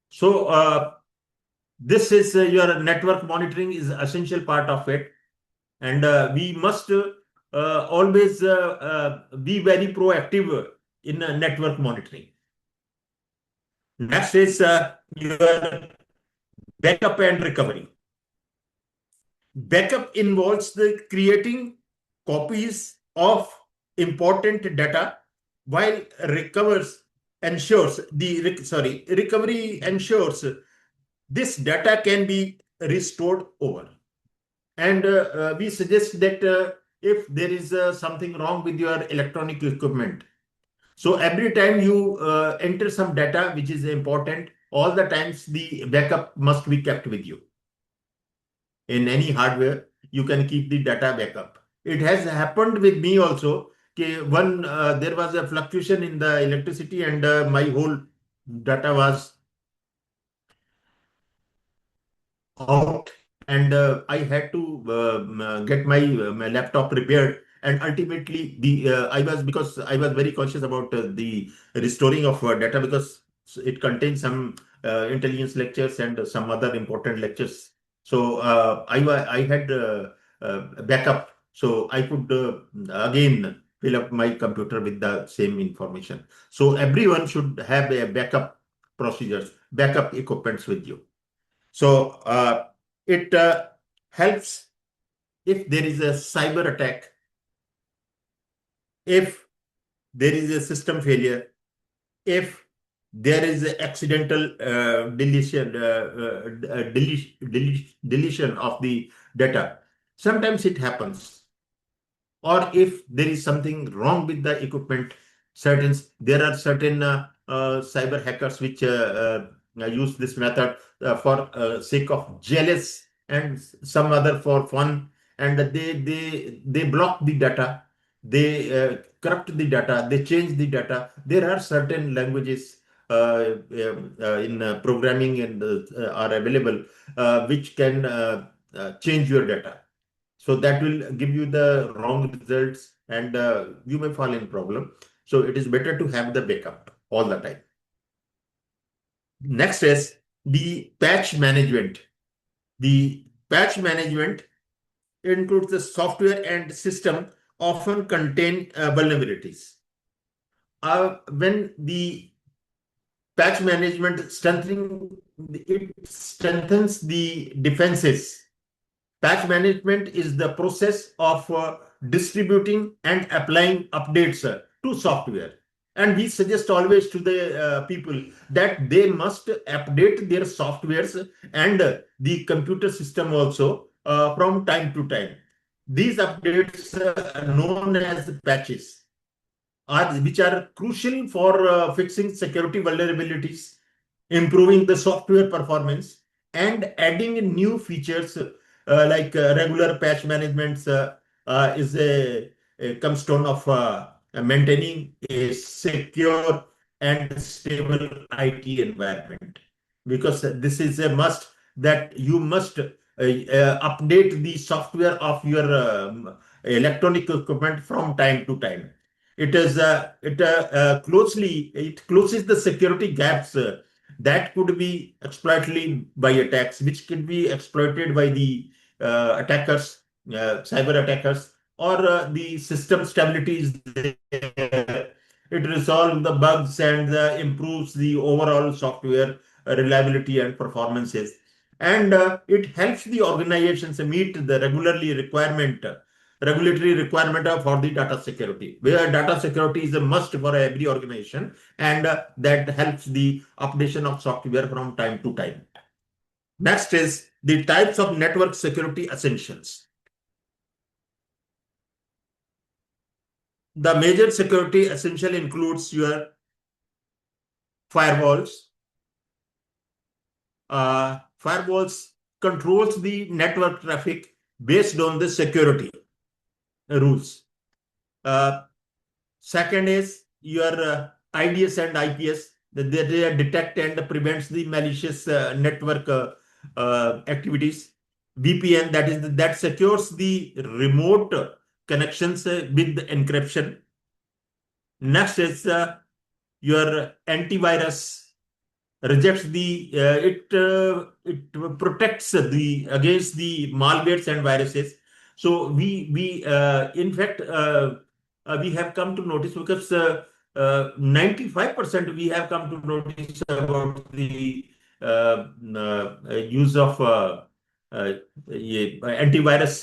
So this is your network monitoring is essential part of it, and we must always be very proactive in network monitoring. Next is your backup and recovery. Backup involves the creating copies of important data, while recovery ensures this data can be restored over. And we suggest that if there is something wrong with your electronic equipment, so every time you enter some data which is important, all the times the backup must be kept with you. In any hardware, you can keep the data backup. It has happened with me also. When there was a fluctuation in the electricity and my whole data was out, and I had to get my laptop repaired. And ultimately, I was very conscious about the restoring of data, because it contains some intelligence lectures and some other important lectures. So I had backup, so I could again fill up my computer with the same information. So everyone should have a backup procedures, backup equipments with you. So it helps if there is a cyber attack, if there is a system failure, if there is an accidental deletion of the data. Sometimes it happens. Or if there is something wrong with the equipment, there are certain cyber hackers which use this method for sake of jealous, and some other for fun, and they block the data, they corrupt the data, they change the data. There are certain languages in programming and are available, which can change your data. So that will give you the wrong results and you may fall in problem. So it is better to have the backup all the time. Next is the patch management. The patch management includes the software and system often contain vulnerabilities. When the patch management strengthens the defenses. Patch management is the process of distributing and applying updates to software. And we suggest always to the people that they must update their softwares and the computer system also from time to time. These updates are known as patches, which are crucial for fixing security vulnerabilities, improving the software performance, and adding new features like regular patch management is a cornerstone of maintaining a secure and stable IT environment. Because this is a must that you must update the software of your electronic equipment from time to time. It closes the security gaps that could be exploited by attacks, which could be exploited by the attackers, cyber attackers, or the system stability is there. It resolves the bugs and improves the overall software reliability and performances. And it helps the organizations meet the regulatory requirement for the data security, where data security is a must for every organization, and that helps the updation of software from time to time. Next is the types of network security essentials. The major security essential includes your firewalls. Firewalls controls the network traffic based on the security rules. Second is your IDS and IPS, that they detect and prevents the malicious network activities. VPN, that secures the remote connections with the encryption. Next is your antivirus. Rejects the it protects against the malwares and viruses. So we in fact we have come to notice, because 95% we have come to notice about the use of antivirus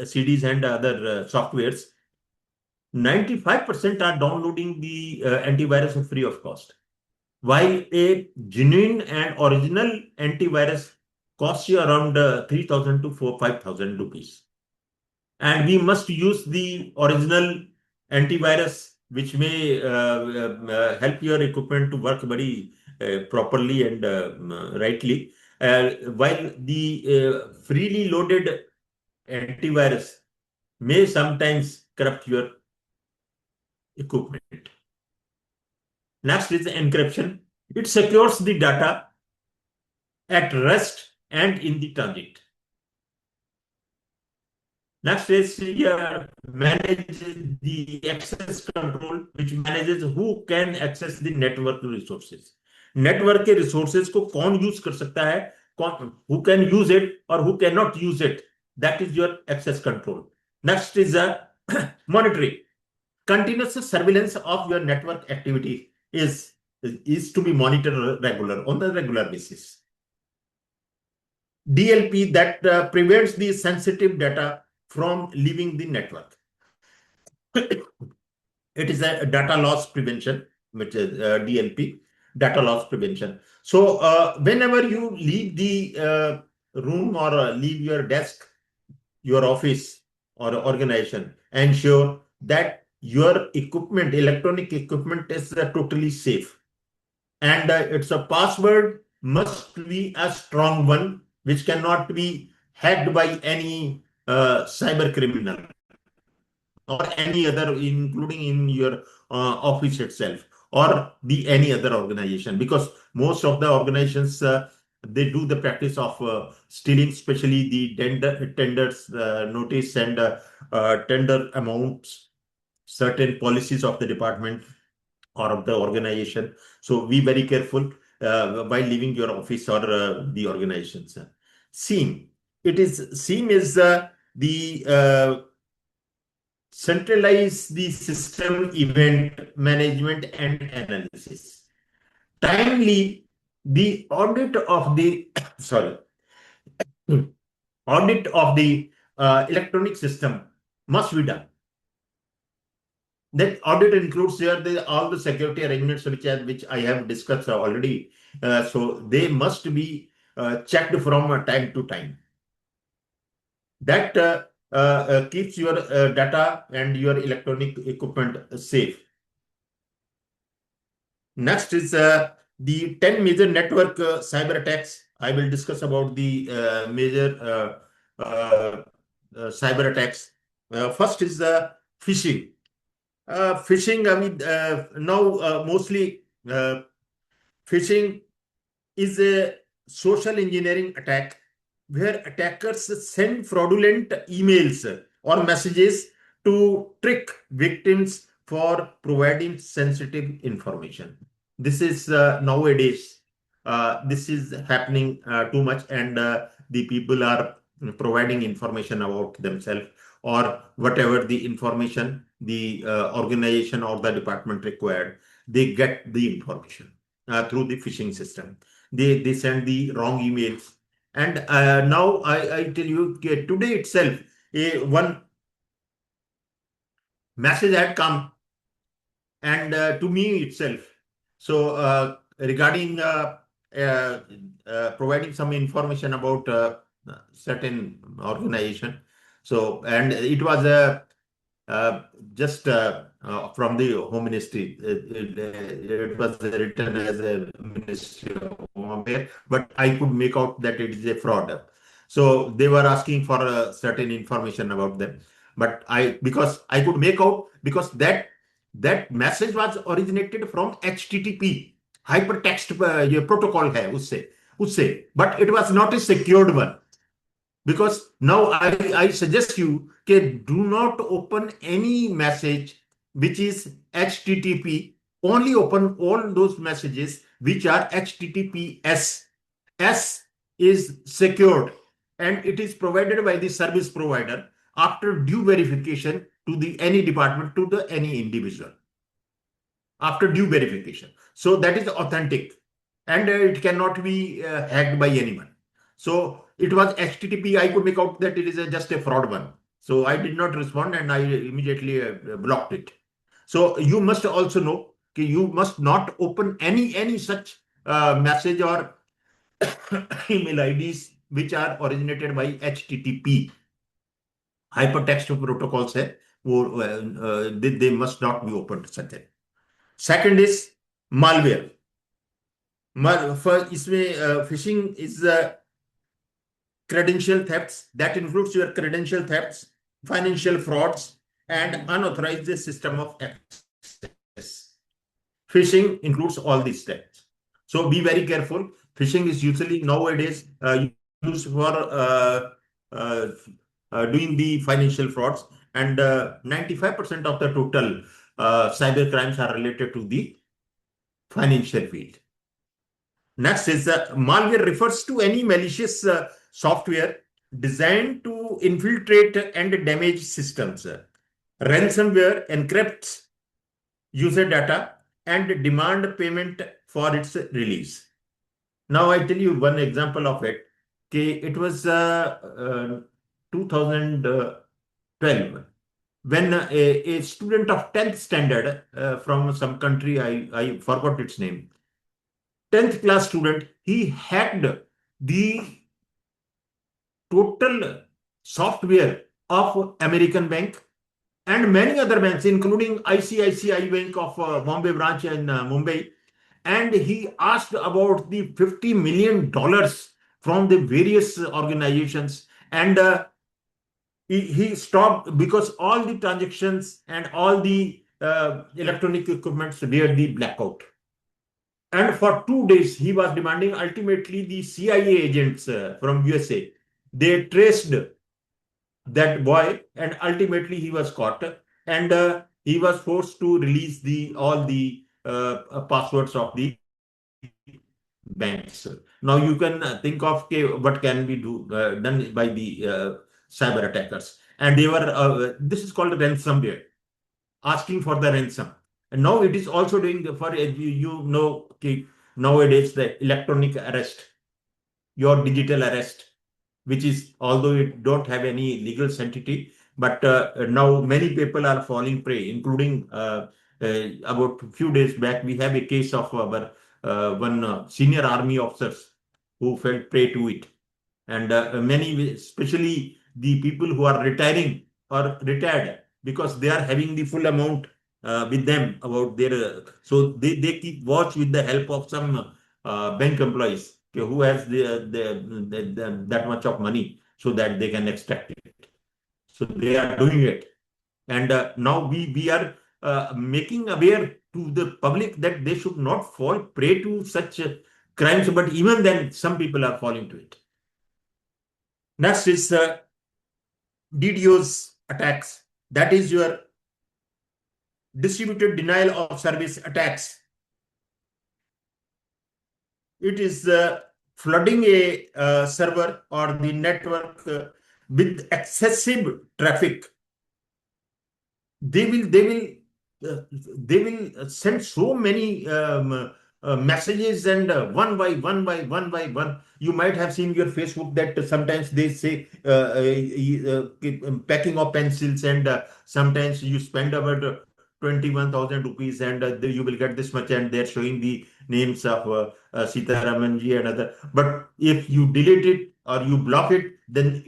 CDs and other softwares. 95% are downloading the antivirus free of cost, while a genuine and original antivirus costs you around 3,000 to 5,000 rupees. And we must use the original antivirus, which may help your equipment to work very properly and rightly, while the freely loaded antivirus may sometimes corrupt your equipment. Next is encryption. It secures the data at rest and in the transit. Next is manage the access control, which manages who can access the network resources. Network के resources को कौन use कर सकता है, who can use it or who cannot use it. That is your access control. Next is monitoring. Continuous surveillance of your network activity is to be monitored on the regular basis. DLP, that prevents the sensitive data from leaving the network. It is a data loss prevention, which is DLP, data loss prevention. So whenever you leave the room or leave your desk, your office or organization, ensure that your equipment, electronic equipment, is totally safe. And its a password must be a strong one, which cannot be hacked by any cyber criminal or any other, including in your office itself. or the any other organization, because most of the organizations they do the practice of stealing, especially the tenders notice and tender amounts, certain policies of the department or of the organization. So be very careful while leaving your office or the organizations. SEAM. SEAM is the centralize the system event management and analysis. Timely, the audit of the sorry, audit of the electronic system must be done. That audit includes here all the security arrangements which I have discussed already. So they must be checked from time to time. That keeps your data and your electronic equipment safe. Next is the 10 major network cyber attacks. I will discuss about the major cyber attacks. First is phishing. Phishing, I mean, now mostly phishing is a social engineering attack where attackers send fraudulent emails or messages to trick victims for providing sensitive information. This is nowadays, this is happening too much, and the people are providing information about themselves or whatever the information the organization or the department required. They get the information through the phishing system. They send the wrong emails. And now I tell you, okay, today itself, one message had come and to me itself. So regarding providing some information about certain organization. So, and it was just from the Home Ministry. It was written as a Ministry of Home Affairs, but I could make out that it is a fraud. So they were asking for certain information about them, but because I could make out, because that message was originated from HTTP hypertext protocol hai usse, but it was not a secured one. Because now I suggest you that do not open any message which is HTTP. Only open all those messages which are HTTPS. S is secured and it is provided by the service provider after due verification to the any department, to the any individual. After due verification. So that is authentic and it cannot be hacked by anyone. So it was HTTP. I could make out that it is just a fraud one. So I did not respond and I immediately blocked it. So you must also know that you must not open any such message or email IDs which are originated by HTTP. Hypertext protocols hai, they must not be opened. Second is malware. Phishing is credential thefts. That includes your credential thefts, financial frauds, and unauthorized system of access. Phishing includes all these steps. So be very careful. Phishing is usually nowadays used for doing the financial frauds, and 95% of the total cyber crimes are related to the financial field. Next is malware refers to any malicious software designed to infiltrate and damage systems. Ransomware encrypts user data and demand payment for its release. Now I tell you one example of it. Okay, it was 2012 when a student of 10th standard from some country, I forgot its name, 10th class student, he hacked the total software of American Bank and many other banks, including ICICI Bank of Bombay branch in Mumbai. And he asked about the $50 million from the various organizations. And he stopped because all the transactions and all the electronic equipments near the blackout. And for 2 days, he was demanding. Ultimately, the CIA agents from USA, they traced that boy, and ultimately he was caught, and he was forced to release the all the passwords of the banks. Now you can think of, okay, what can be done by the cyber attackers, and they were this is called ransomware, asking for the ransom. And now it is also doing for you know, okay, nowadays the electronic arrest, your digital arrest, which is, although it don't have any legal sanctity, but now many people are falling prey, including about a few days back, we have a case of our one senior army officers who fell prey to it. And many, especially the people who are retiring or retired, because they are having the full amount with them about their, so they keep watch with the help of some bank employees, okay, who has that much of money so that they can extract it. So they are doing it. And now we are making aware to the public that they should not fall prey to such crimes, but even then some people are falling to it. Next is DDoS attacks. That is your distributed denial of service attacks. It is flooding a server or the network with excessive traffic. They will send so many messages, and one by one. You might have seen your Facebook that sometimes they say packing of pencils, and sometimes you spend about 21,000 rupees, and you will get this much, and they're showing the names of Sitaramanji and other. But if you delete it or you block it, then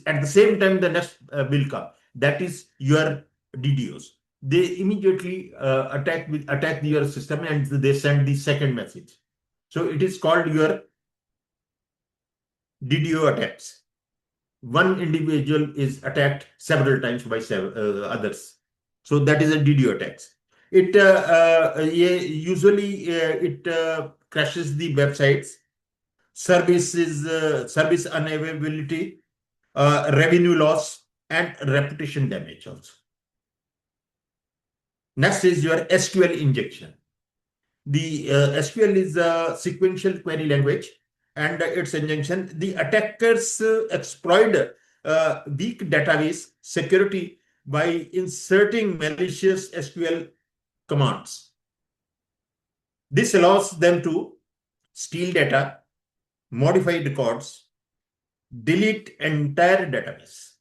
at the same time the next will come. That is your DDoS. They immediately attack your system, and they send the second message. So it is called your DDoS attacks. One individual is attacked several times by others. So that is a DDoS attacks. It usually it crashes the websites, service unavailability, revenue loss, and reputation damage also. Next is your SQL injection. The SQL is a sequential query language, and its injection, the attackers exploit weak database security by inserting malicious SQL commands. This allows them to steal data, modify records, delete entire database.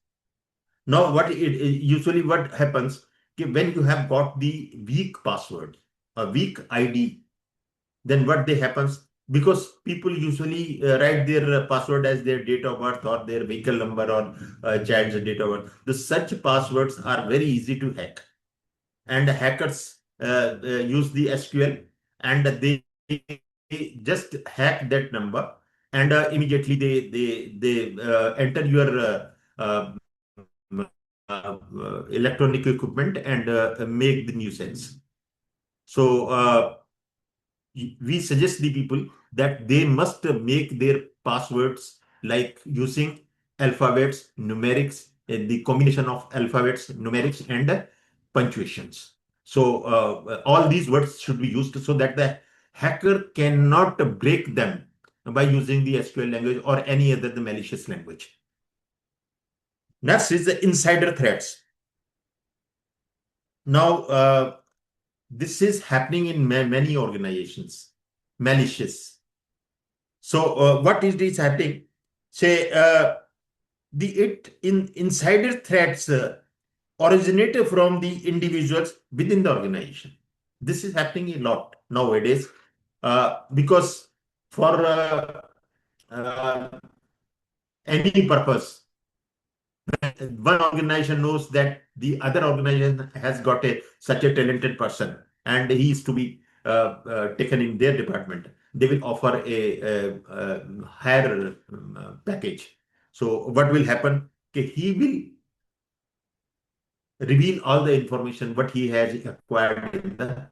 Now, usually what happens, when you have got the weak password, a weak ID, then what happens, because people usually write their password as their date of birth or their vehicle number or child's date of birth. Such passwords are very easy to hack, and hackers use the SQL, and they just hack that number, and immediately they enter your electronic equipment and make the nuisance. So we suggest the people that they must make their passwords like using alphabets, numerics, the combination of alphabets, numerics, and punctuations. So all these words should be used so that the hacker cannot break them by using the SQL language or any other the malicious language. Next is the insider threats. Now, this is happening in many organizations, malicious. So what is happening? Say insider threats originate from the individuals within the organization. This is happening a lot nowadays because for any purpose, one organization knows that the other organization has got such a talented person and he is to be taken in their department, they will offer a higher package. So what will happen? Okay, he will reveal all the information what he has acquired in the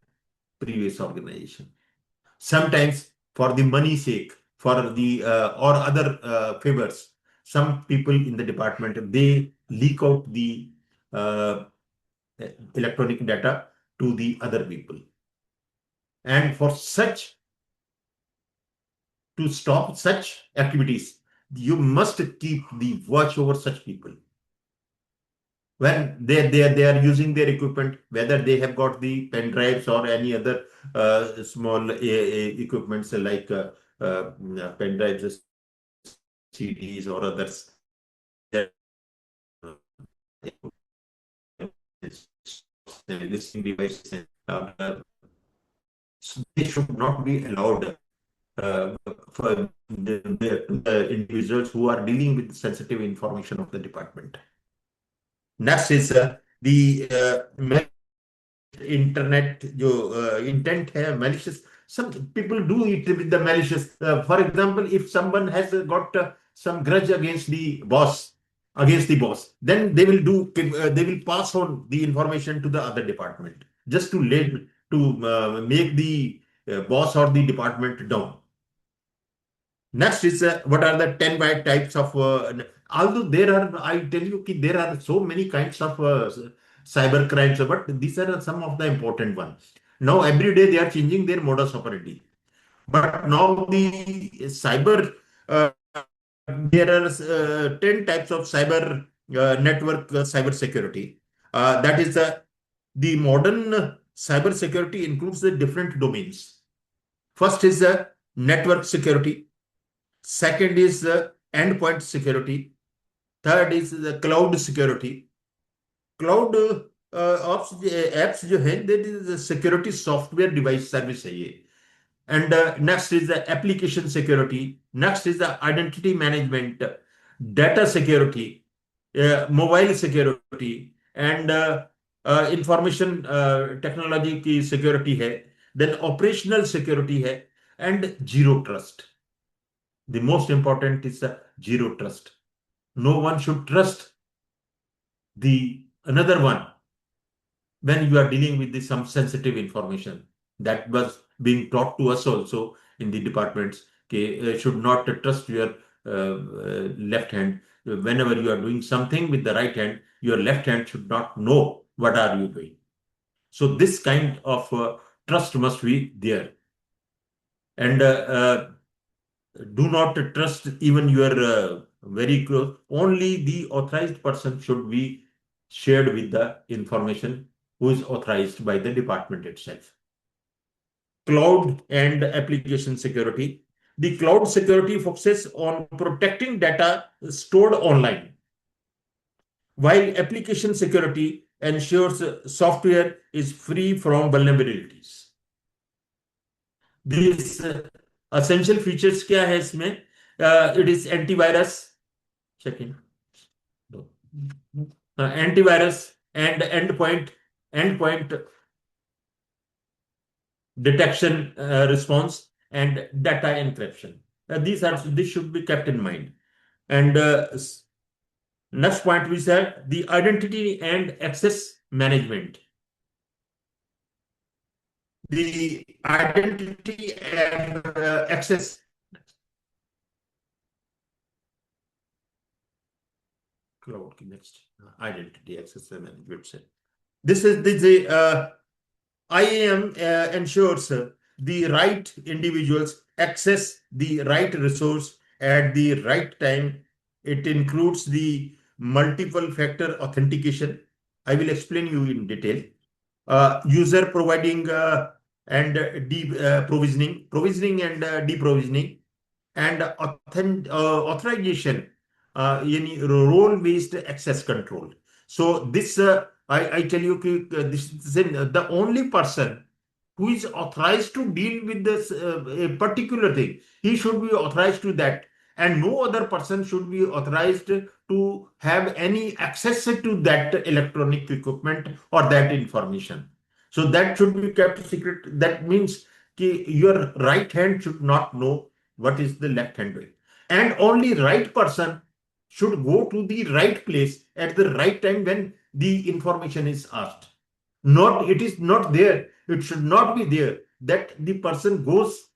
previous organization. Sometimes for the money sake, for the or other favors, some people in the department, they leak out the uh, electronic data to the other people. And for such, to stop such activities, you must keep the watch over such people. When they are using their equipment, whether they have got the pen drives or any other small equipments like pen drives, CDs or others, that listening devices, they should not be allowed for the individuals who are dealing with sensitive information of the department. Next is the internet जो intent है malicious. Some people do it with the malicious. For example, if someone has got some grudge against the boss, then they will do they will pass on the information to the other department just to make the boss or the department down. Next is what are the 10 bad types of although there are, I tell you there are so many kinds of cyber crimes, but these are some of the important ones. Now every day they are changing their modus operandi, but now the cyber there are 10 types of cyber network cyber security. That is the modern cyber security includes the different domains. First is network security. Second is endpoint security. Third is the cloud security. Cloud apps जो है, that is the security software device service है ये. And next is the application security. Next is the identity management, data security, mobile security, and information technology की security है. Then operational security है, and zero trust. The most important is zero trust. No one should trust the another one when you are dealing with some sensitive information. That was being taught to us also in the departments. Should not trust your left hand. Whenever you are doing something with the right hand, your left hand should not know what are you doing. So this kind of trust must be there. And do not trust even your very close. Only the authorized person should be shared with the information who is authorized by the department itself. Cloud and application security. The cloud security focuses on protecting data stored online, while application security ensures software is free from vulnerabilities. These essential features क्या है इसमें? It is antivirus, second, antivirus and endpoint detection response and data encryption. This should be kept in mind. And next point we said the identity and access management. The identity and access. Cloud next. Identity access management. This is the IAM ensures the right individuals access the right resource at the right time. It includes the multiple factor authentication. I will explain you in detail. User providing and provisioning and deprovisioning, and authorization, role-based access control. So this I tell you this is the only person who is authorized to deal with this a particular thing. He should be authorized to that, and no other person should be authorized to have any access to that electronic equipment or that information. So that should be kept secret. That means your right hand should not know what is the left hand doing, and only right person should go to the right place at the right time when the information is asked. Not, it is not there. It should not be there that the person goes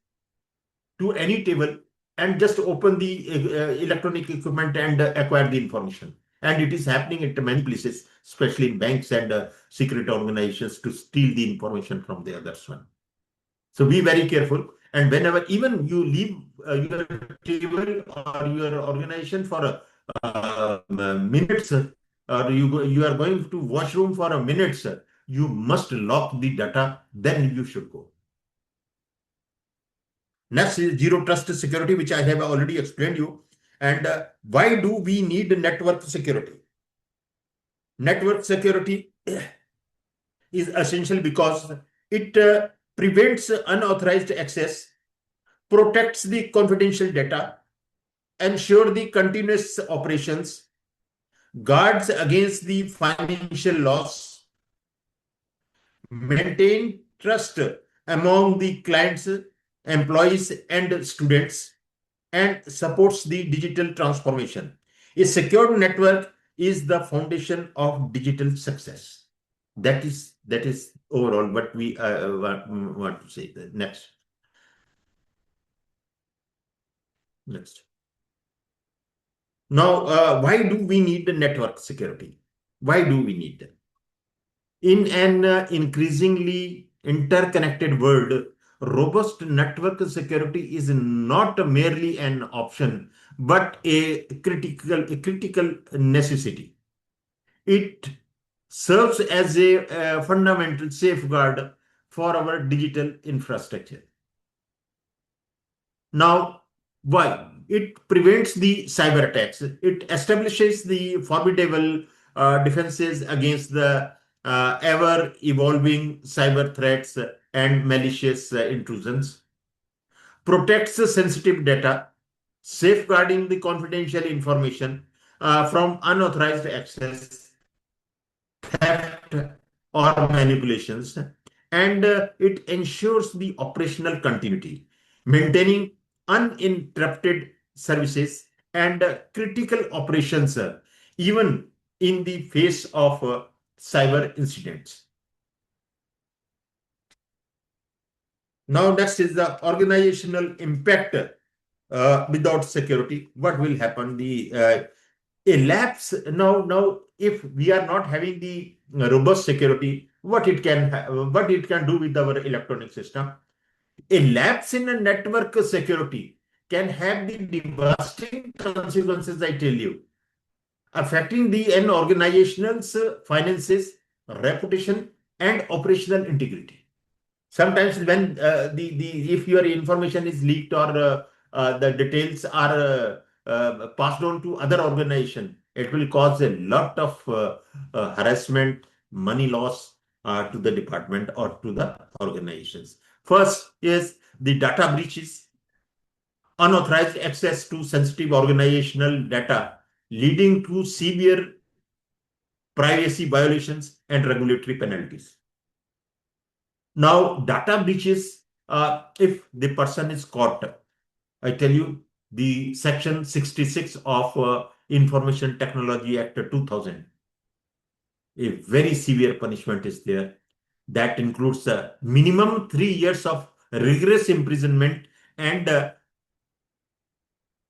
to any table and just open the electronic equipment and acquire the information. And it is happening at many places, especially in banks and secret organizations, to steal the information from the others one. So be very careful. And whenever even you leave your table or your organization for minutes, or you are going to washroom for a minute, you must lock the data, then you should go. Next is zero trust security, which I have already explained you. And why do we need network security? Network security is essential because it prevents unauthorized access, protects the confidential data, ensure the continuous operations, guards against the financial loss, maintain trust among the clients, employees, and students, and supports the digital transformation. A secure network is the foundation of digital success. That is overall what we want to say. Next. Now, why do we need the network security? Why do we need them? In an increasingly interconnected world, robust network security is not merely an option, but a critical necessity. It serves as a fundamental safeguard for our digital infrastructure. Now, why? It prevents the cyber attacks. It establishes the formidable defenses against the ever-evolving cyber threats and malicious intrusions. Protects the sensitive data, safeguarding the confidential information from unauthorized access, theft, or manipulations. And it ensures the operational continuity, maintaining uninterrupted services and critical operations, even in the face of cyber incidents. Now, next is the organizational impact without security. What will happen? The a lapse now, if we are not having the robust security, what it can do with our electronic system? A lapse in a network security can have the devastating consequences, I tell you, affecting an organization's finances, reputation, and operational integrity. Sometimes when if your information is leaked or the details are passed on to other organization, it will cause a lot of harassment, money loss to the department or to the organizations. First is the data breaches, unauthorized access to sensitive organizational data, leading to severe privacy violations and regulatory penalties. Now, data breaches, if the person is caught, I tell you, the Section 66 of Information Technology Act 2000, a very severe punishment is there. That includes a minimum 3 years of rigorous imprisonment and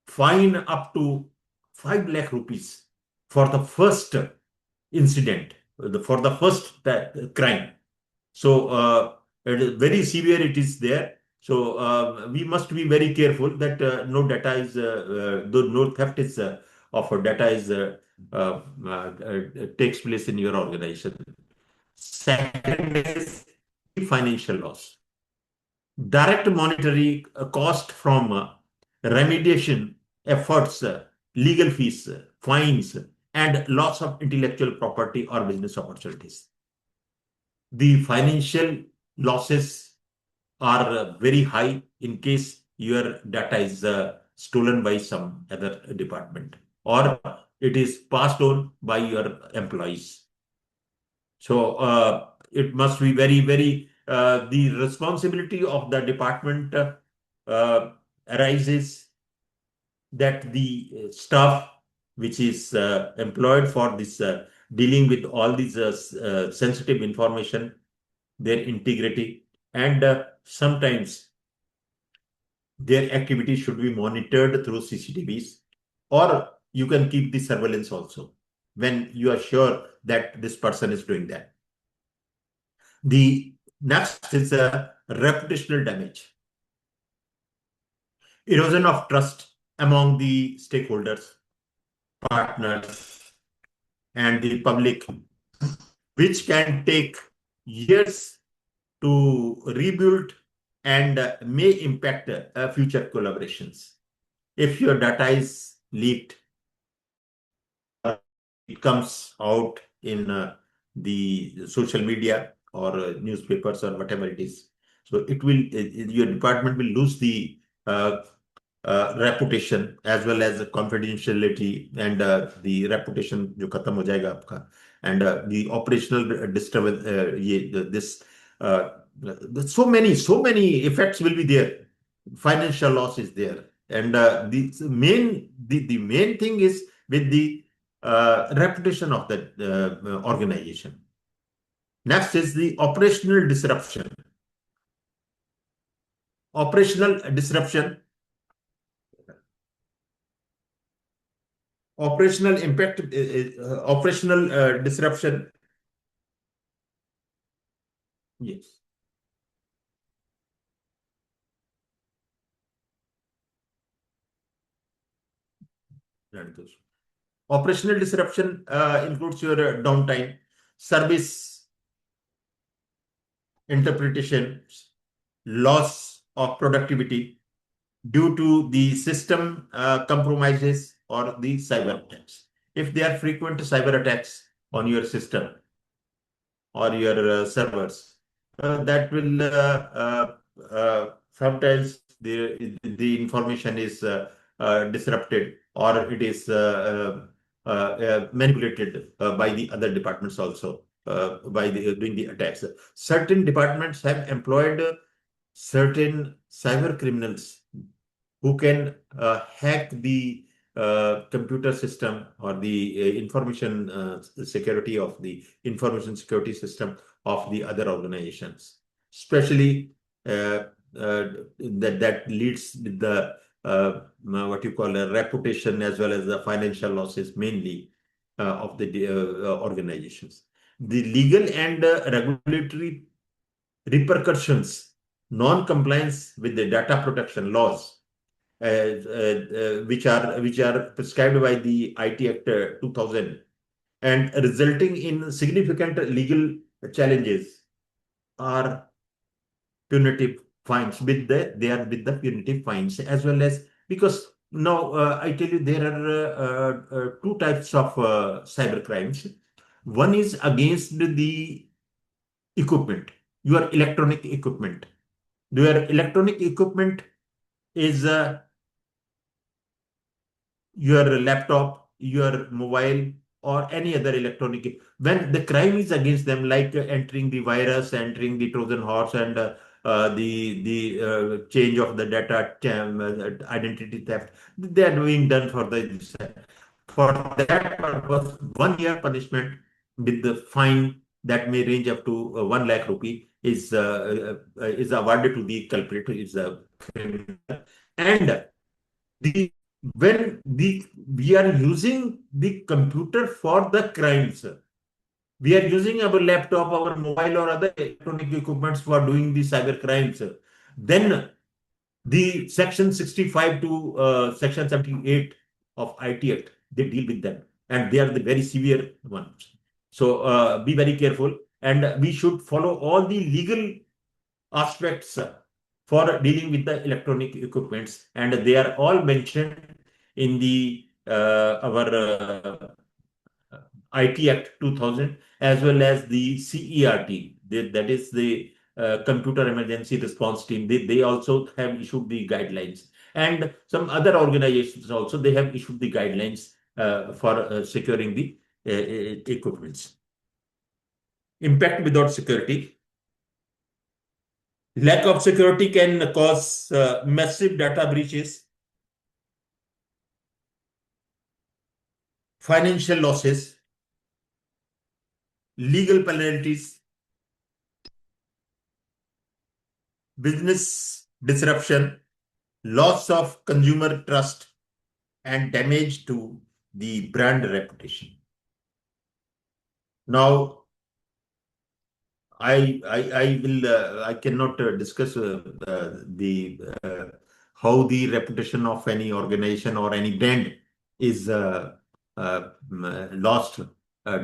fine up to 5 lakh rupees for the first incident, for the first crime. So it is very severe, it is there. So we must be very careful that no data is, no theft is of data is takes place in your organization. Second is financial loss. Direct monetary cost from remediation efforts, legal fees, fines, and loss of intellectual property or business opportunities. The financial losses are very high in case your data is stolen by some other department or it is passed on by your employees. So it must be very, the responsibility of the department arises that the staff which is employed for this dealing with all these sensitive information, their integrity, and sometimes their activity should be monitored through CCTVs, or you can keep the surveillance also when you are sure that this person is doing that. The next is reputational damage, erosion of trust among the stakeholders, partners, and the public, which can take years to rebuild and may impact future collaborations. If your data is leaked or it comes out in the social media or newspapers or whatever it is, so it will your department will lose the reputation as well as confidentiality, and the reputation जो खत्म हो जाएगा आपका, and the operational disturbance, this so many effects will be there. Financial loss is there, and the main thing is with the reputation of that organization. Next is the operational disruption. Operational disruption. Operational impact, operational disruption. Yes. Operational disruption includes your downtime, service interpretation, loss of productivity due to the system compromises or the cyber attacks. If there are frequent cyber attacks on your system or your servers, that will sometimes the information is disrupted, or it is manipulated by the other departments also by doing the attacks. Certain departments have employed certain cyber criminals who can hack the computer system or the information security of the information security system of the other organizations, especially that leads with the what you call a reputation as well as the financial losses mainly of the organizations. The legal and regulatory repercussions, non-compliance with the data protection laws, which are prescribed by the IT Act 2000, and resulting in significant legal challenges, are punitive fines. They are with the punitive fines, as well as, because now I tell you there are two types of cyber crimes. One is against the equipment, your electronic equipment. Your electronic equipment is your laptop, your mobile, or any other electronic. When the crime is against them, like entering the virus, entering the Trojan horse, and the change of the data, identity theft, they are being done for that purpose. 1 year punishment with the fine that may range up to 1 lakh rupee is awarded to the culprit, is a criminal. And when we are using the computer for the crimes, we are using our laptop, our mobile, or other electronic equipments for doing the cyber crimes, then the section 65 to section 78 of IT Act, they deal with them, and they are the very severe ones. So be very careful, and we should follow all the legal aspects for dealing with the electronic equipments, and they are all mentioned in the our IT Act 2000, as well as the CERT, that is the Computer Emergency Response Team. They also have issued the guidelines, and some other organizations also, they have issued the guidelines for securing the equipments. Impact without security. Lack of security can cause massive data breaches, financial losses, legal penalties, business disruption, loss of consumer trust, and damage to the brand reputation. Now, I cannot discuss the how the reputation of any organization or any brand is lost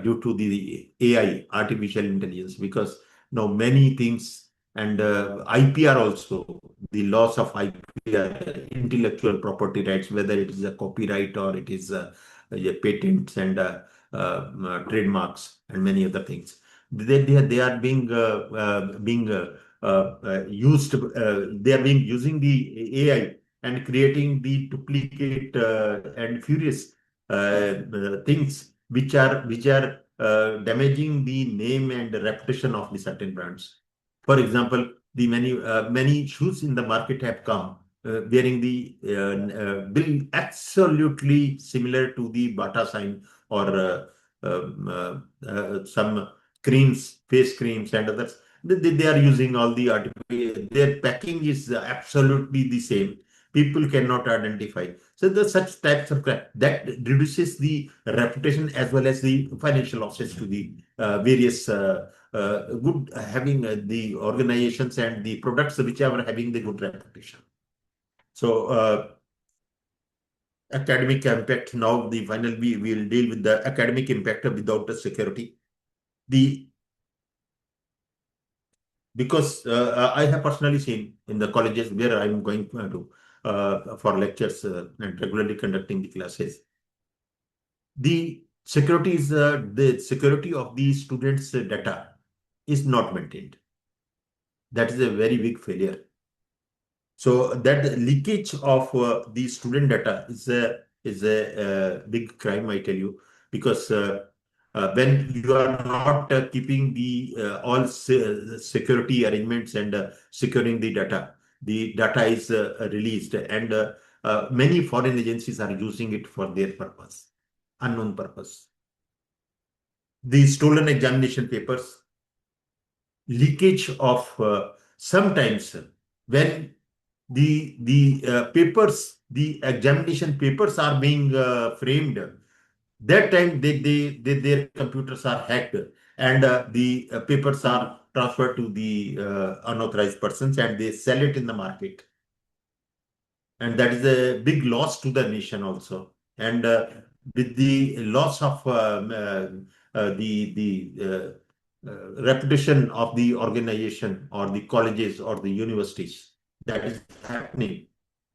due to the AI, artificial intelligence, because now many things and IPR also, the loss of IPR, intellectual property rights, whether it is a copyright or it is a patents and trademarks and many other things. They are being used. They are being using the AI and creating the duplicate and furious things which are damaging the name and reputation of the certain brands. For example, the many shoes in the market have come wearing the bill absolutely similar to the Bata sign or some creams, face creams, and others. They are using all the artificial. Their packing is absolutely the same. People cannot identify. So the such types of that reduces the reputation as well as the financial losses to the various good having the organizations and the products which are having the good reputation. So academic impact. Now the final we will deal with the academic impact without the security. Because I have personally seen in the colleges where I'm going to for lectures and regularly conducting the classes, the security of the students' data is not maintained. That is a very big failure. So that leakage of the student data is a big crime, I tell you, because when you are not keeping the all security arrangements and securing the data is released, and many foreign agencies are using it for their purpose, unknown purpose. The stolen examination papers, leakage of sometimes when the papers, the examination papers are being framed. That time their computers are hacked and the papers are transferred to the unauthorized persons and they sell it in the market. And that is a big loss to the nation also. And with the loss of the reputation of the organization or the colleges or the universities, that is happening.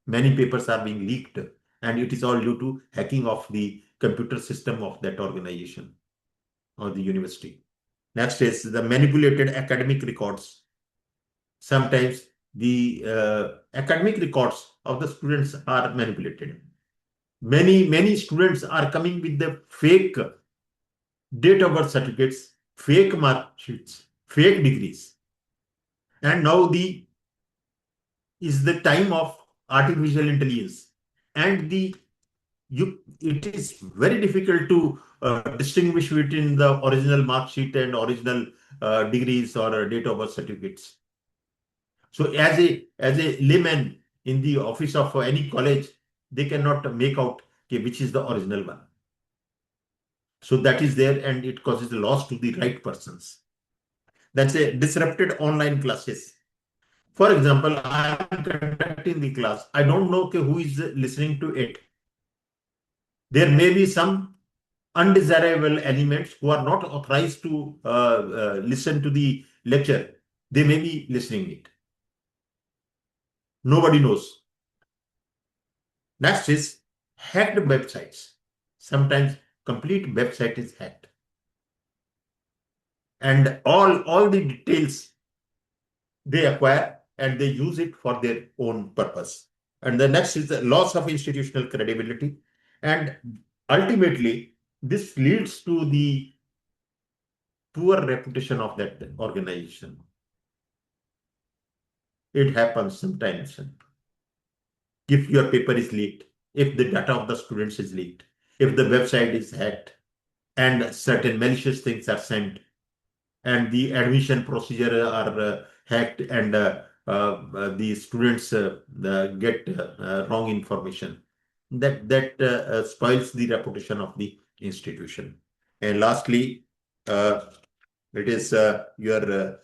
Many papers are being leaked, and it is all due to hacking of the computer system of that organization or the university. Next is the manipulated academic records. Sometimes the academic records of the students are manipulated. Many students are coming with the fake date of birth certificates, fake mark sheets, fake degrees. And now is the time of artificial intelligence, and it is very difficult to distinguish between the original mark sheet and original degrees or date of birth certificates. So as a layman in the office of any college, they cannot make out which is the original one. So that is there, and it causes a loss to the right persons. That's a disrupted online classes. For example, I am conducting the class. I don't know who is listening to it. There may be some undesirable elements who are not authorized to listen to the lecture. They may be listening it. Nobody knows. Next is hacked websites. Sometimes complete website is hacked. And all the details they acquire and they use it for their own purpose. And the next is the loss of institutional credibility. And ultimately, this leads to the poor reputation of that organization. It happens sometimes. If your paper is leaked, if the data of the students is leaked, if the website is hacked, and certain malicious things are sent, and the admission procedure are hacked, and the students get wrong information. That spoils the reputation of the institution. And lastly, it is your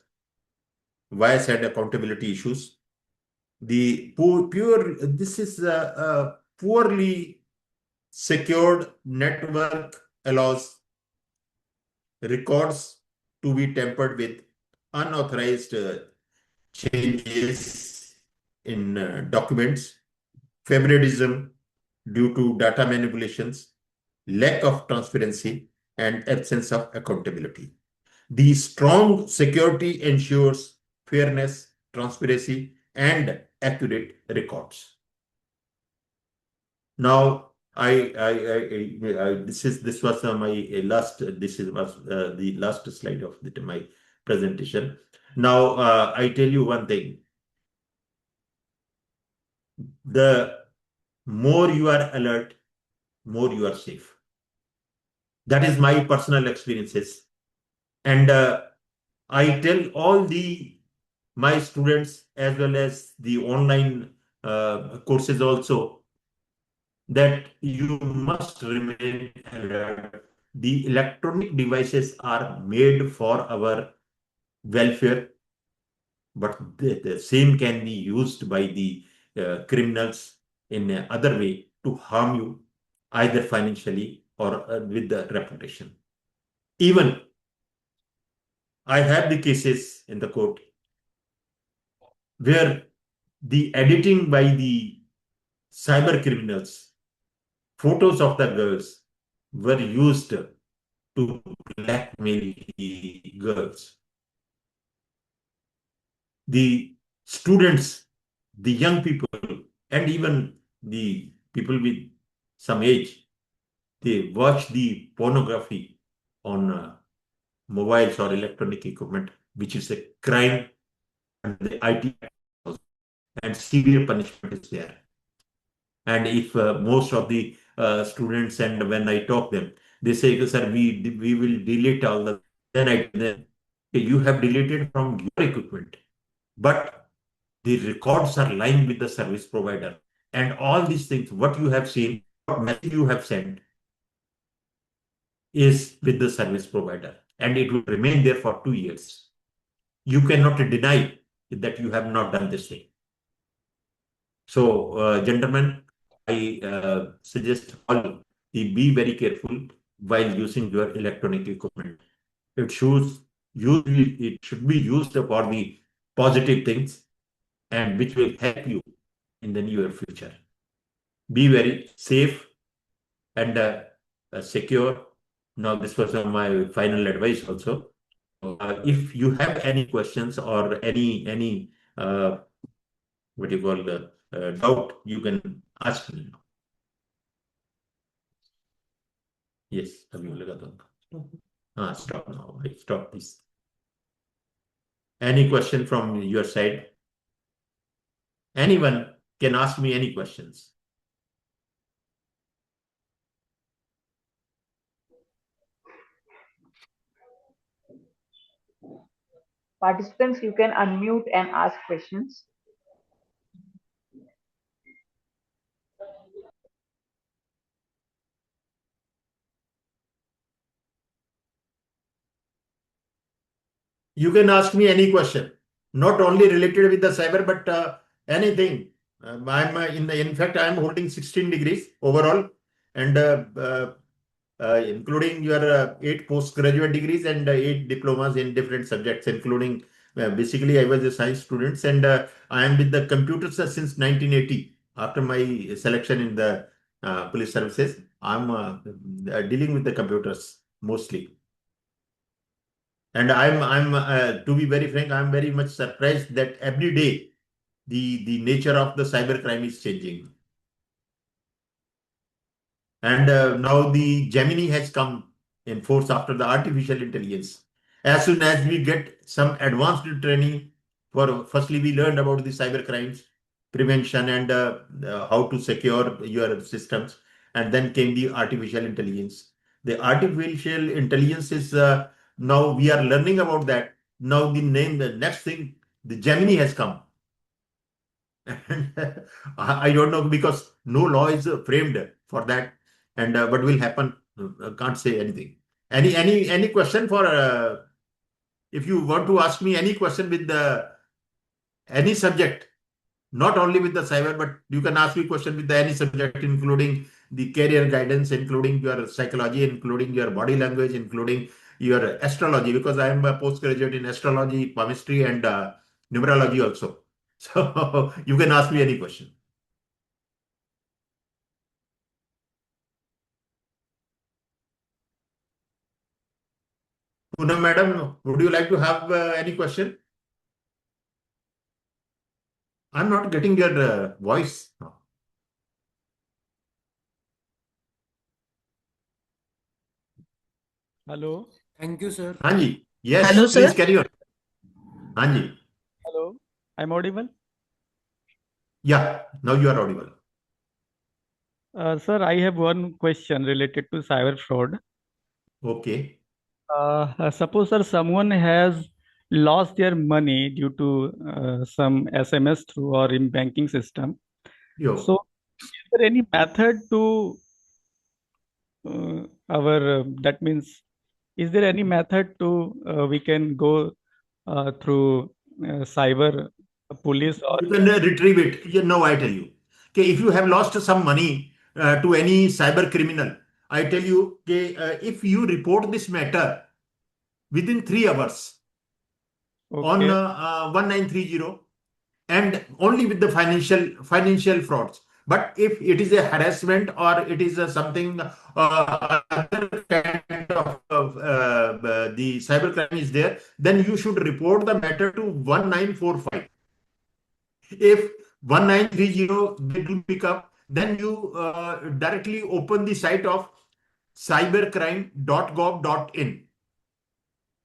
bias and accountability issues. The this is a poorly secured network allows records to be tampered with, unauthorized changes in documents, favoritism due to data manipulations, lack of transparency, and absence of accountability. The strong security ensures fairness, transparency, and accurate records. Now, this was my last. This was the last slide of my presentation. Now, I tell you one thing: the more you are alert, more you are safe. That is my personal experiences, and I tell all my students as well as the online courses also that you must remain alert. The electronic devices are made for our welfare, but the same can be used by the criminals in other way to harm you, either financially or with the reputation. Even I have the cases in the court where the editing by the cyber criminals, photos of the girls were used to blackmail the girls. The students, the young people, and even the people with some age, they watch the pornography on mobiles or electronic equipment, which is a crime under the IT Act, and severe punishment is there. And if most of the students, and when I talk them, they say, sir, we will delete all the. Then I tell them, "Okay, you have deleted from your equipment, but the records are lying with the service provider, and all these things, what you have seen, what message you have sent, is with the service provider, and it will remain there for 2 years. You cannot deny that you have not done this thing." So, gentlemen, I suggest all be very careful while using your electronic equipment. It should be used for the positive things and which will help you in the near future. Be very safe and secure. Now, this was my final advice also. If you have any questions or any what you call doubt, you can ask me. Yes, अभी लगा दूंगा. Stop now. Stop this. Any question from your side? Anyone can ask me any questions. Participants, you can unmute and ask questions. You can ask me any question, not only related with the cyber, but anything. In fact, I'm holding 16 degrees overall, and including your 8 postgraduate degrees and 8 diplomas in different subjects, including basically I was a science student, and I am with the computers since 1980. After my selection in the police services, I'm dealing with the computers mostly. And I'm to be very frank, I'm very much surprised that every day the nature of the cyber crime is changing. And now the Gemini has come in force after the artificial intelligence. As soon as we get some advanced training firstly, we learned about the cyber crimes prevention and how to secure your systems. And then came the artificial intelligence. The artificial intelligence is Now we are learning about that. Now the next thing, the Gemini has come. And I don't know, because no law is framed for that. And what will happen? Can't say anything. Any question for? If you want to ask me any question with any subject, not only with the cyber, but you can ask me question with any subject, including the career guidance, including your psychology, including your body language, including your astrology, because I am a postgraduate in astrology, palmistry, and numerology also. So you can ask me any question. Poonam madam, would you like to have any question? I'm not getting your voice. Hello. Thank you, sir. Hanji. Yes, Hello, please sir. carry on. Hanji. Hello. I'm audible. Yeah, now you are audible. Sir, I have one question related to cyber fraud. Okay. Suppose, sir, someone has lost their money due to some SMS through or in banking system. Yo. So, is there any method to that means, is there any method to we can go through cyber police or You can retrieve it. Now I tell you. Okay, if you have lost some money to any cyber criminal, I tell you, okay, if you report this matter within 3 hours on okay, 1930, and only with the financial frauds. But if it is a harassment or it is a something other kind of the cybercrime is there, then you should report the matter to 1945. If 1930 they do pick up, then you directly open the site of cybercrime.gov.in.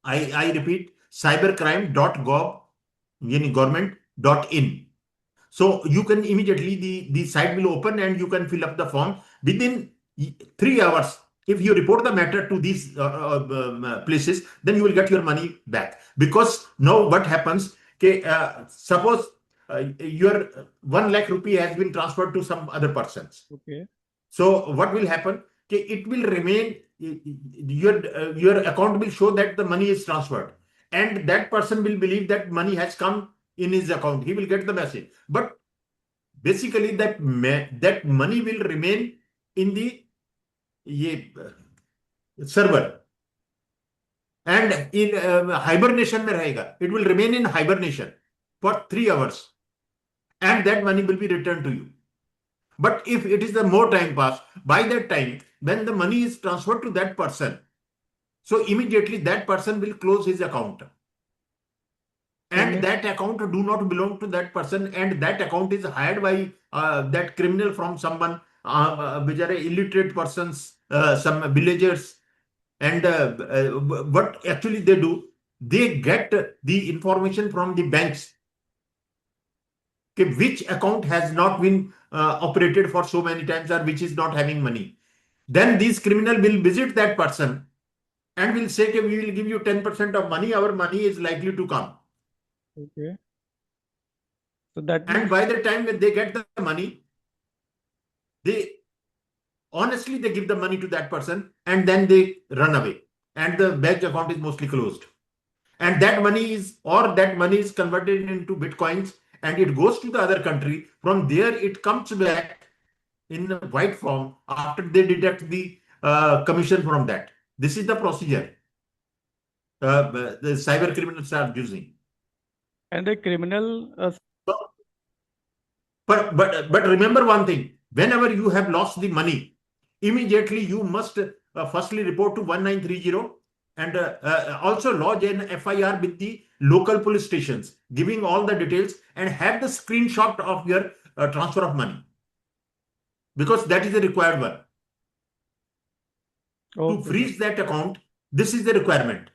I repeat, cybercrime.gov, government.in. So you can immediately, the site will open and you can fill up the form within 3 hours. If you report the matter to these places, then you will get your money back. Because now what happens, okay, suppose your 1 lakh rupee has been transferred to some other persons. okay, So what will happen? Okay, it will remain, your account will show that the money is transferred. And that person will believe that money has come in his account. He will get the message. But basically that money will remain in the server. And in hibernation mein rahega. It will remain in hibernation for 3 hours. And that money will be returned to you. But if it is the more time pass, by that time, when the money is transferred to that person, so immediately that person will close his account. And that account do not belong to that person, and that account is hired by that criminal from someone, which are illiterate persons, some villagers. And what actually they do, they get the information from the banks, okay, which account has not been operated for so many times or which is not having money. Then these criminal will visit that person and will say, okay, we will give you 10% of money. Our money is likely to come. okay. So that And means, by the time when they get the money, they honestly they give the money to that person and then they run away. And the bank account is mostly closed. And that money is converted into bitcoins and it goes to the other country. From there, it comes back in a white form after they deduct the commission from that. This is the procedure the cyber criminals are using. and the criminal But remember one thing, whenever you have lost the money, immediately you must firstly report to 1930 and also lodge an FIR with the local police stations, giving all the details and have the screenshot of your transfer of money. Because that is the required one. To freeze that account, this is the requirement.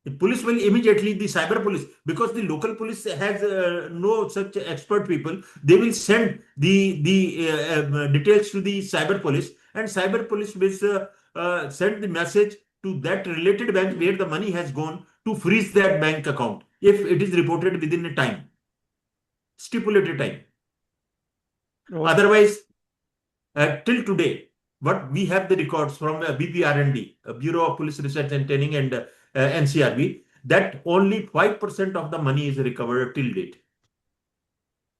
The police will immediately, the cyber police, because the local police has no such expert people, they will send the details to the cyber police, and cyber police will send the message to that related bank where the money has gone to freeze that bank account if it is reported within a time, stipulated time. Okay. Otherwise, till today, what we have the records from BPRND, Bureau of Police Research and Training, and NCRB, that only 5% of the money is recovered till date.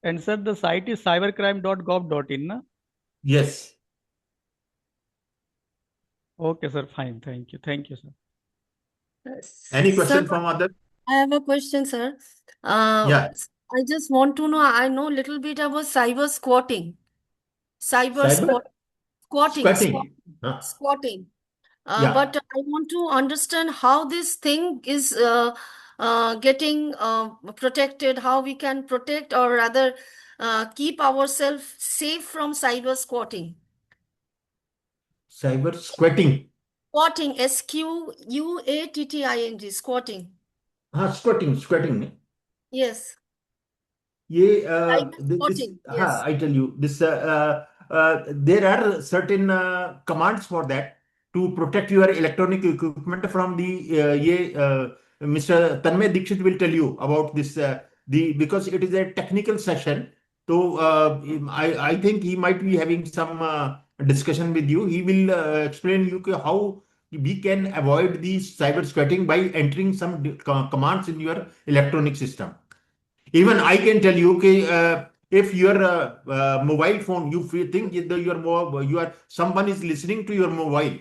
And sir, the site is cybercrime.gov.in, na? Yes. Okay, sir. Fine. Thank you. Thank you, sir. Any question Sir, from other? I have a question, sir. Yeah. I just want to know, I know a little bit about cyber squatting. Cyber Cyber squatting. squatting. Squatting. Yeah. But I want to understand how this thing is getting protected, how we can protect or rather keep ourselves safe from cyber squatting. Cyber squatting. Squatting, SQUATTING, squatting. Squatting. Yes. ये Cyber this squatting, yes. I tell you this there are certain commands for that to protect your electronic equipment from the Mr. Tanmay Dixit will tell you about this because it is a technical session, so I think he might be having some discussion with you. He will explain you how we can avoid these cyber squatting by entering some commands in your electronic system. Even I can tell you, okay, if your mobile phone, you think someone is listening to your mobile,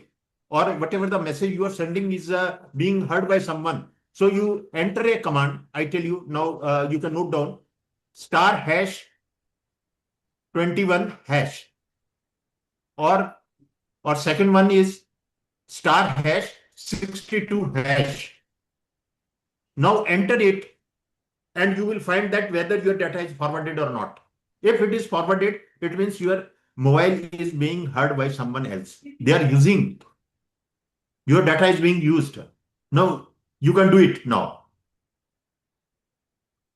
or whatever the message you are sending is being heard by someone. So you enter a command. I tell you now, you can note down *#21#, or second one is *#62#. Now enter it, and you will find that whether your data is forwarded or not. If it is forwarded, it means your mobile is being heard by someone else. They are using your data is being used. Now you can do it now.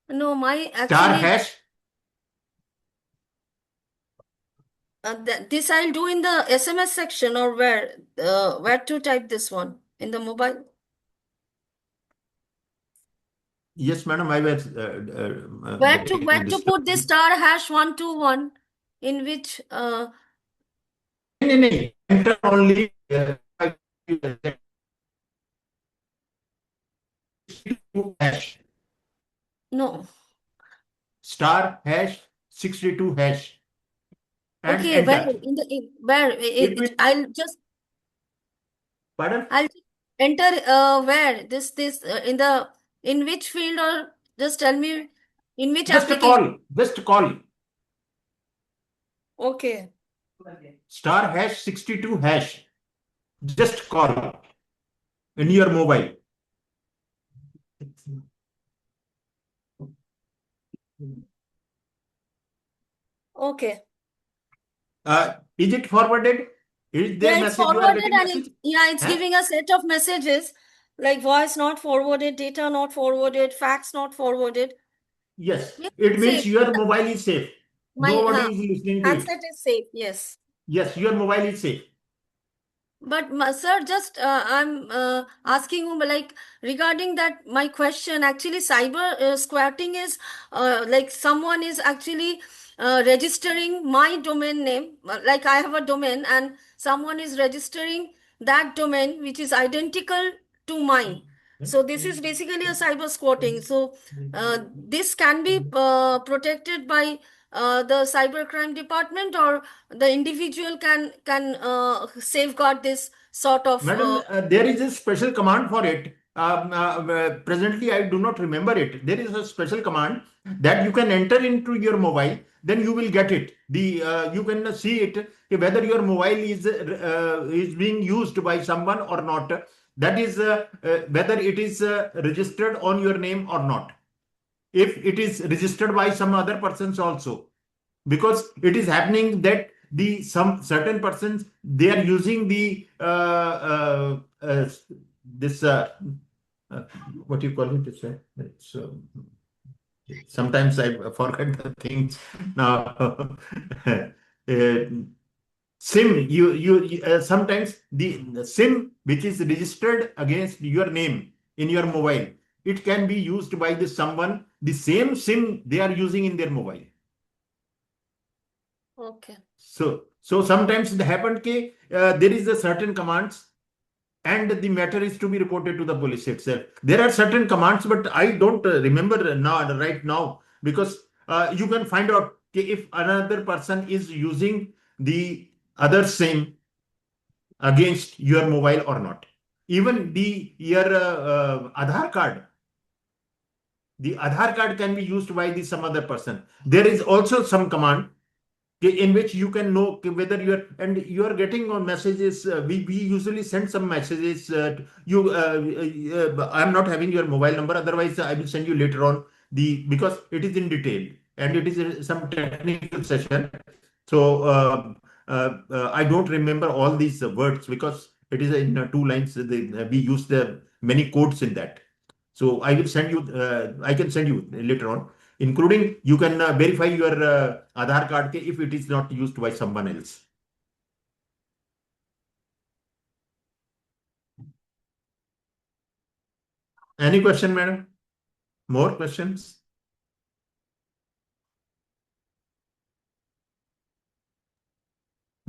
No, my actually this I'll do in the SMS section, or where to type this one in the mobile. Yes, madam. I was where to put this *#121 in which enter only no *#62#. And okay, enter. I'll just Pardon? I'll enter where this in which field, or just tell me in which application. Just call. Okay. *#62#. Just call in your mobile. Okay. Is it forwarded? Is there It's message you are forwarded, getting and message? it's giving a set of messages like voice not forwarded, data not forwarded, fax not forwarded. Yes, Yeah, it means safe. your mobile is safe. Nobody is listening to it. Handset is safe, yes. Yes, your mobile is safe. But sir, just I'm asking you, like, regarding that, my question, actually cyber squatting is like someone is actually registering my domain name, like I have a domain and someone is registering that domain which is identical to mine. So this is basically a cyber squatting. So this can be protected by the cybercrime department, or the individual can safeguard this sort of Madam, there is a special command for it. Presently, I do not remember it. There is a special command that you can enter into your mobile. Then you will get it. You can see it whether your mobile is being used by someone or not. That is whether it is registered on your name or not. If it is registered by some other persons also, because it is happening that some certain persons, they are using this what you call it, it's, sometimes I forget the things now. SIM, sometimes the SIM which is registered against your name in your mobile, it can be used by someone, the same SIM they are using in their mobile. Okay. So sometimes it happened that there is a certain commands and the matter is to be reported to the police itself. There are certain commands, but I don't remember now right now, because you can find out if another person is using the other SIM against your mobile or not. Even your the Aadhaar card can be used by some other person. There is also some command in which you can know whether you are getting on messages. We usually send some messages. I'm not having your mobile number. Otherwise, I will send you later on because it is in detail and it is some technical session. So I don't remember all these words because it is in 2 lines. We use the many codes in that. So I will send you. I can send you later on, including you can verify your Aadhaar card if it is not used by someone else. Any question, madam? More questions?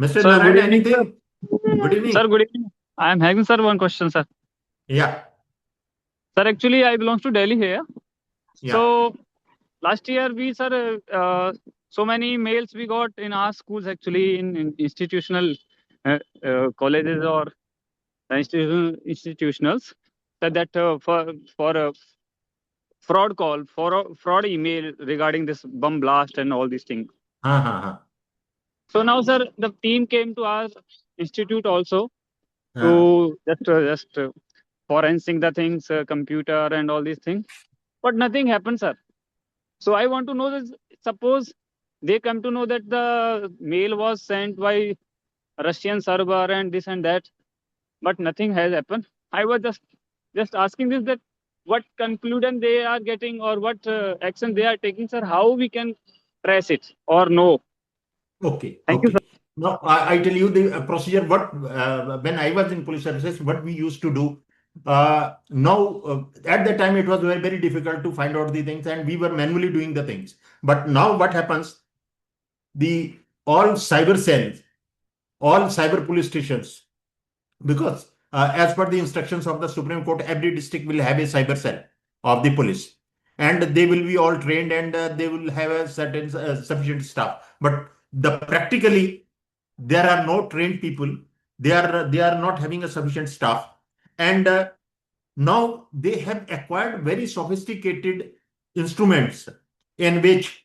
Mr. Sir, Narayan, good evening, anything? Good evening. Sir, good evening. I am having, sir, one question, sir. Yeah. Sir, actually, I belong to Delhi here. Yeah. So, last year, sir, so many mails we got in our schools, actually, in institutional colleges or institutionals, said that for a fraud call, for a fraud email regarding this bomb blast and all these things. So now, sir, the team came to our institute also to just forensic the things, computer and all these things, but nothing happened, sir. So I want to know this. Suppose they come to know that the mail was sent by Russian server and this and that, but nothing has happened. I was just asking this, that what conclusion they are getting or what action they are taking, sir. How we can trace it or no? Okay. Thank you, sir. Now I tell you the procedure. What when I was in police services, what we used to do. Now at that time it was very, very difficult to find out the things, and we were manually doing the things. But now what happens? All cyber cells, all cyber police stations, because as per the instructions of the Supreme Court, every district will have a cyber cell of the police, and they will be all trained, and they will have a certain sufficient staff. But practically there are no trained people. They are not having a sufficient staff, and now they have acquired very sophisticated instruments in which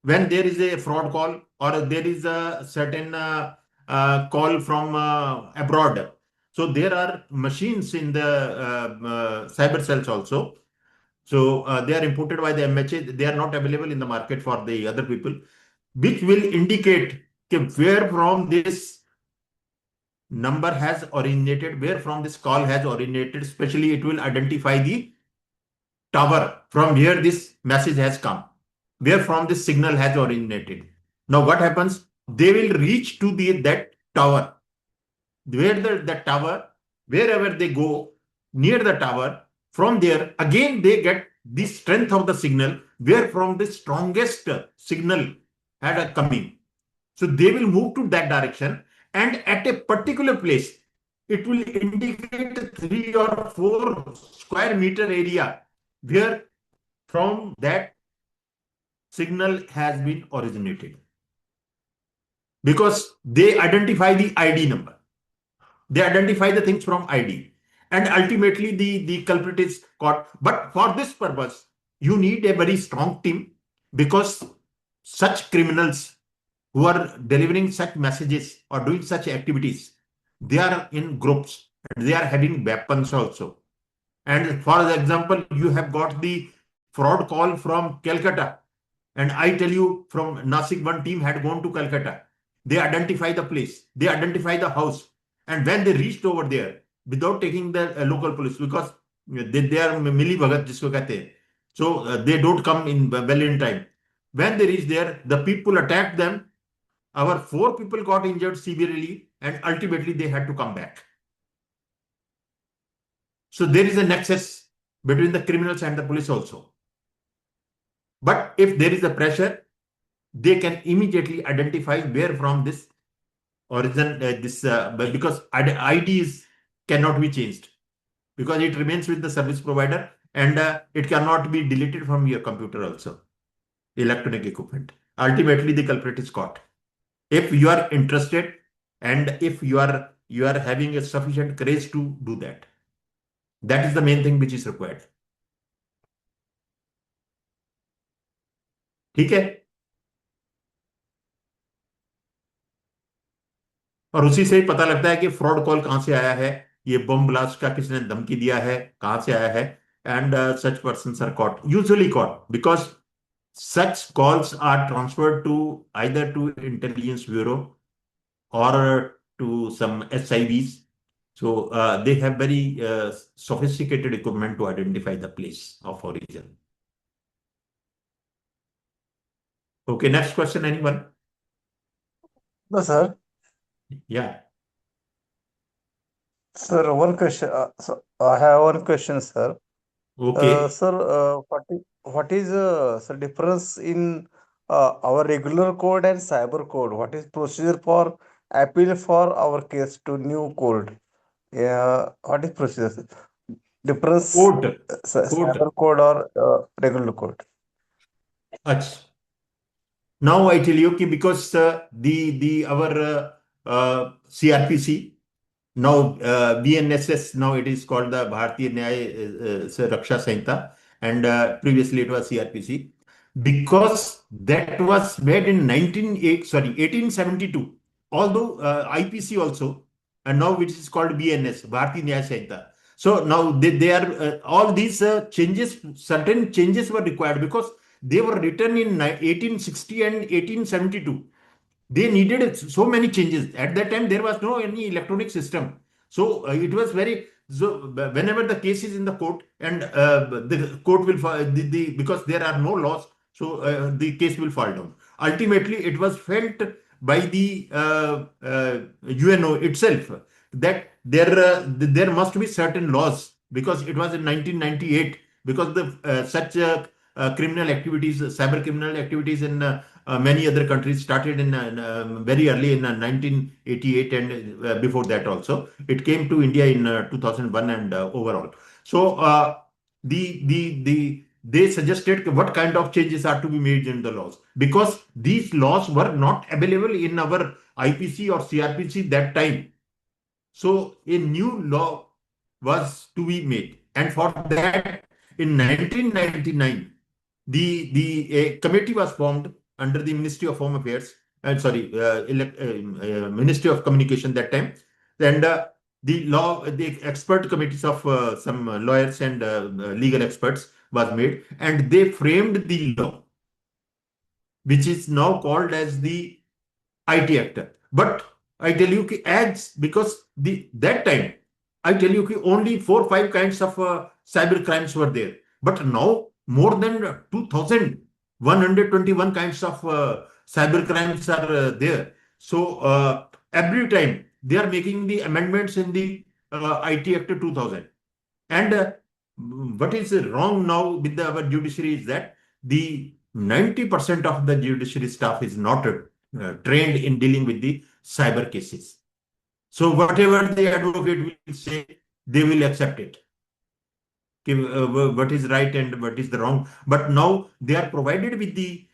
when there is a fraud call or there is a certain call from abroad. So there are machines in the cyber cells also. So they are imported by the MHA. They are not available in the market for the other people, which will indicate where from this number has originated, where from this call has originated. Especially it will identify the tower from where this message has come, where from this signal has originated. Now what happens? They will reach to that tower, where the tower, wherever they go near the tower, from there again they get the strength of the signal, where from the strongest signal had coming. So they will move to that direction, and at a particular place, it will indicate 3 or 4 square meter area where from that signal has been originated, because they identify the ID number. They identify the things from ID, and ultimately the culprit is caught. But for this purpose, you need a very strong team, because such criminals who are delivering such messages or doing such activities, they are in groups and they are having weapons also. And for example, you have got the fraud call from Calcutta, and I tell you, from Nasik, one team had gone to Calcutta. They identify the place, they identify the house, and when they reached over there, without taking the local police, because they are mili bhagat jisko kehte hain. So they don't come in well in time. When they reach there, the people attacked them, our 4 people got injured severely, and ultimately they had to come back. So there is a nexus between the criminals and the police also. But if there is a pressure, they can immediately identify where from this origin, because IDs cannot be changed, because it remains with the service provider, and it cannot be deleted from your computer also, electronic equipment. Ultimately, the culprit is caught. If you are interested, and if you are having a sufficient courage to do that, that is the main thing which is required. ठीक है, और उसी से ही पता लगता है कि fraud call कहां से आया है, ये बम ब्लास्ट का किसने धमकी दिया है, कहां से आया है, and such persons are caught, usually caught, because such calls are transferred to either to intelligence bureau or to some SIVs. So they have very sophisticated equipment to identify the place of origin. Okay, next question, anyone? No, sir. Yeah. Sir, one question. So I have one question, sir. Okay. Sir, what is the difference in our regular code and cyber code? What is procedure for appeal for our case to new code? Yeah, what is procedure? Difference Code. cyber code or regular code? Achha. Now I tell you, because our CRPC, now BNSS, now it is called the Bharatiya Nyaya Raksha Sanhita, and previously it was CRPC, because that was made in 1872. Although IPC also, and now which is called BNS, Bharatiya Nyaya Sanhita. So now they are all these changes, certain changes were required because they were written in 1860 and 1872. They needed so many changes. At that time, there was no any electronic system. So it was very, so whenever the case is in the court, and the court will, because there are no laws, so the case will fall down. Ultimately, it was felt by the UNO itself that there must be certain laws, because it was in 1998, because the such criminal activities, cyber criminal activities in many other countries started in very early in 1988, and before that also it came to India in 2001 and overall. So they suggested what kind of changes are to be made in the laws, because these laws were not available in our IPC or CRPC that time. So a new law was to be made, and for that in 1999 a committee was formed under the Ministry of Home Affairs, Ministry of Communication that time, and the expert committees of some lawyers and legal experts was made, and they framed the law, which is now called as the IT Act. But I tell you, as because that time, I tell you, only 4-5 kinds of cyber crimes were there. But now more than 2,121 kinds of cyber crimes are there. So every time they are making the amendments in the IT Act 2000. And what is wrong now with our judiciary is that the 90% of the judiciary staff is not trained in dealing with the cyber cases. So whatever the advocate will say, they will accept it. What is right and what is the wrong. But now they are provided with the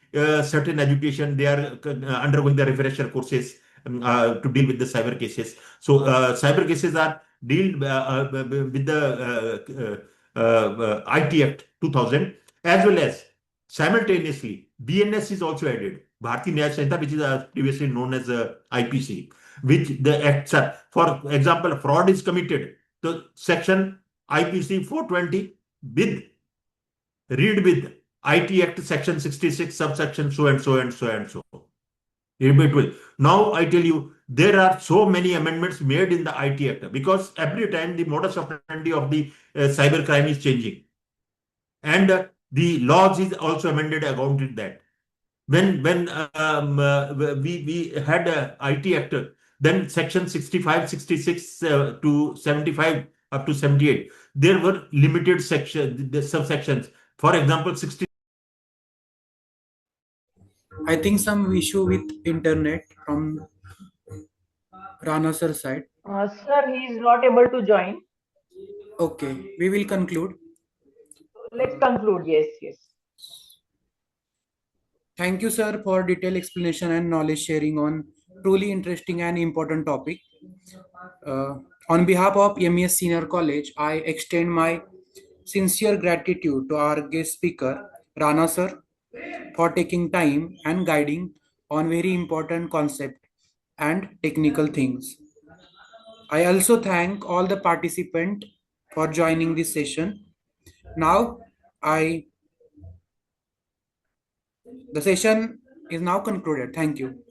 certain education. They are undergoing the refresher courses to deal with the cyber cases. So cyber cases are dealt with the IT Act 2000, as well as simultaneously BNS is also added. Bharatiya Nyaya Sanhita, which is previously known as IPC, which the acts are, for example, fraud is committed. So section IPC 420 with read with IT Act section 66 subsection so and so and so and so. In between. Now I tell you, there are so many amendments made in the IT Act, because every time the modus operandi of the cyber crime is changing, and the laws is also amended according to that. when we had a IT actor, then section 65, 66 to 75 up to 78, there were limited section, the subsections. For example, 60. I think some issue with internet from Rana sir side. Sir, he is not able to join. Okay, we will conclude. Let's conclude. Yes, yes. Thank you, sir, for detailed explanation and knowledge sharing on truly interesting and important topic. On behalf of MES Senior College, I extend my sincere gratitude to our guest speaker, Rana sir, for taking time and guiding on very important concept and technical things. I also thank all the participants for joining this session. Now, the session is now concluded. Thank you.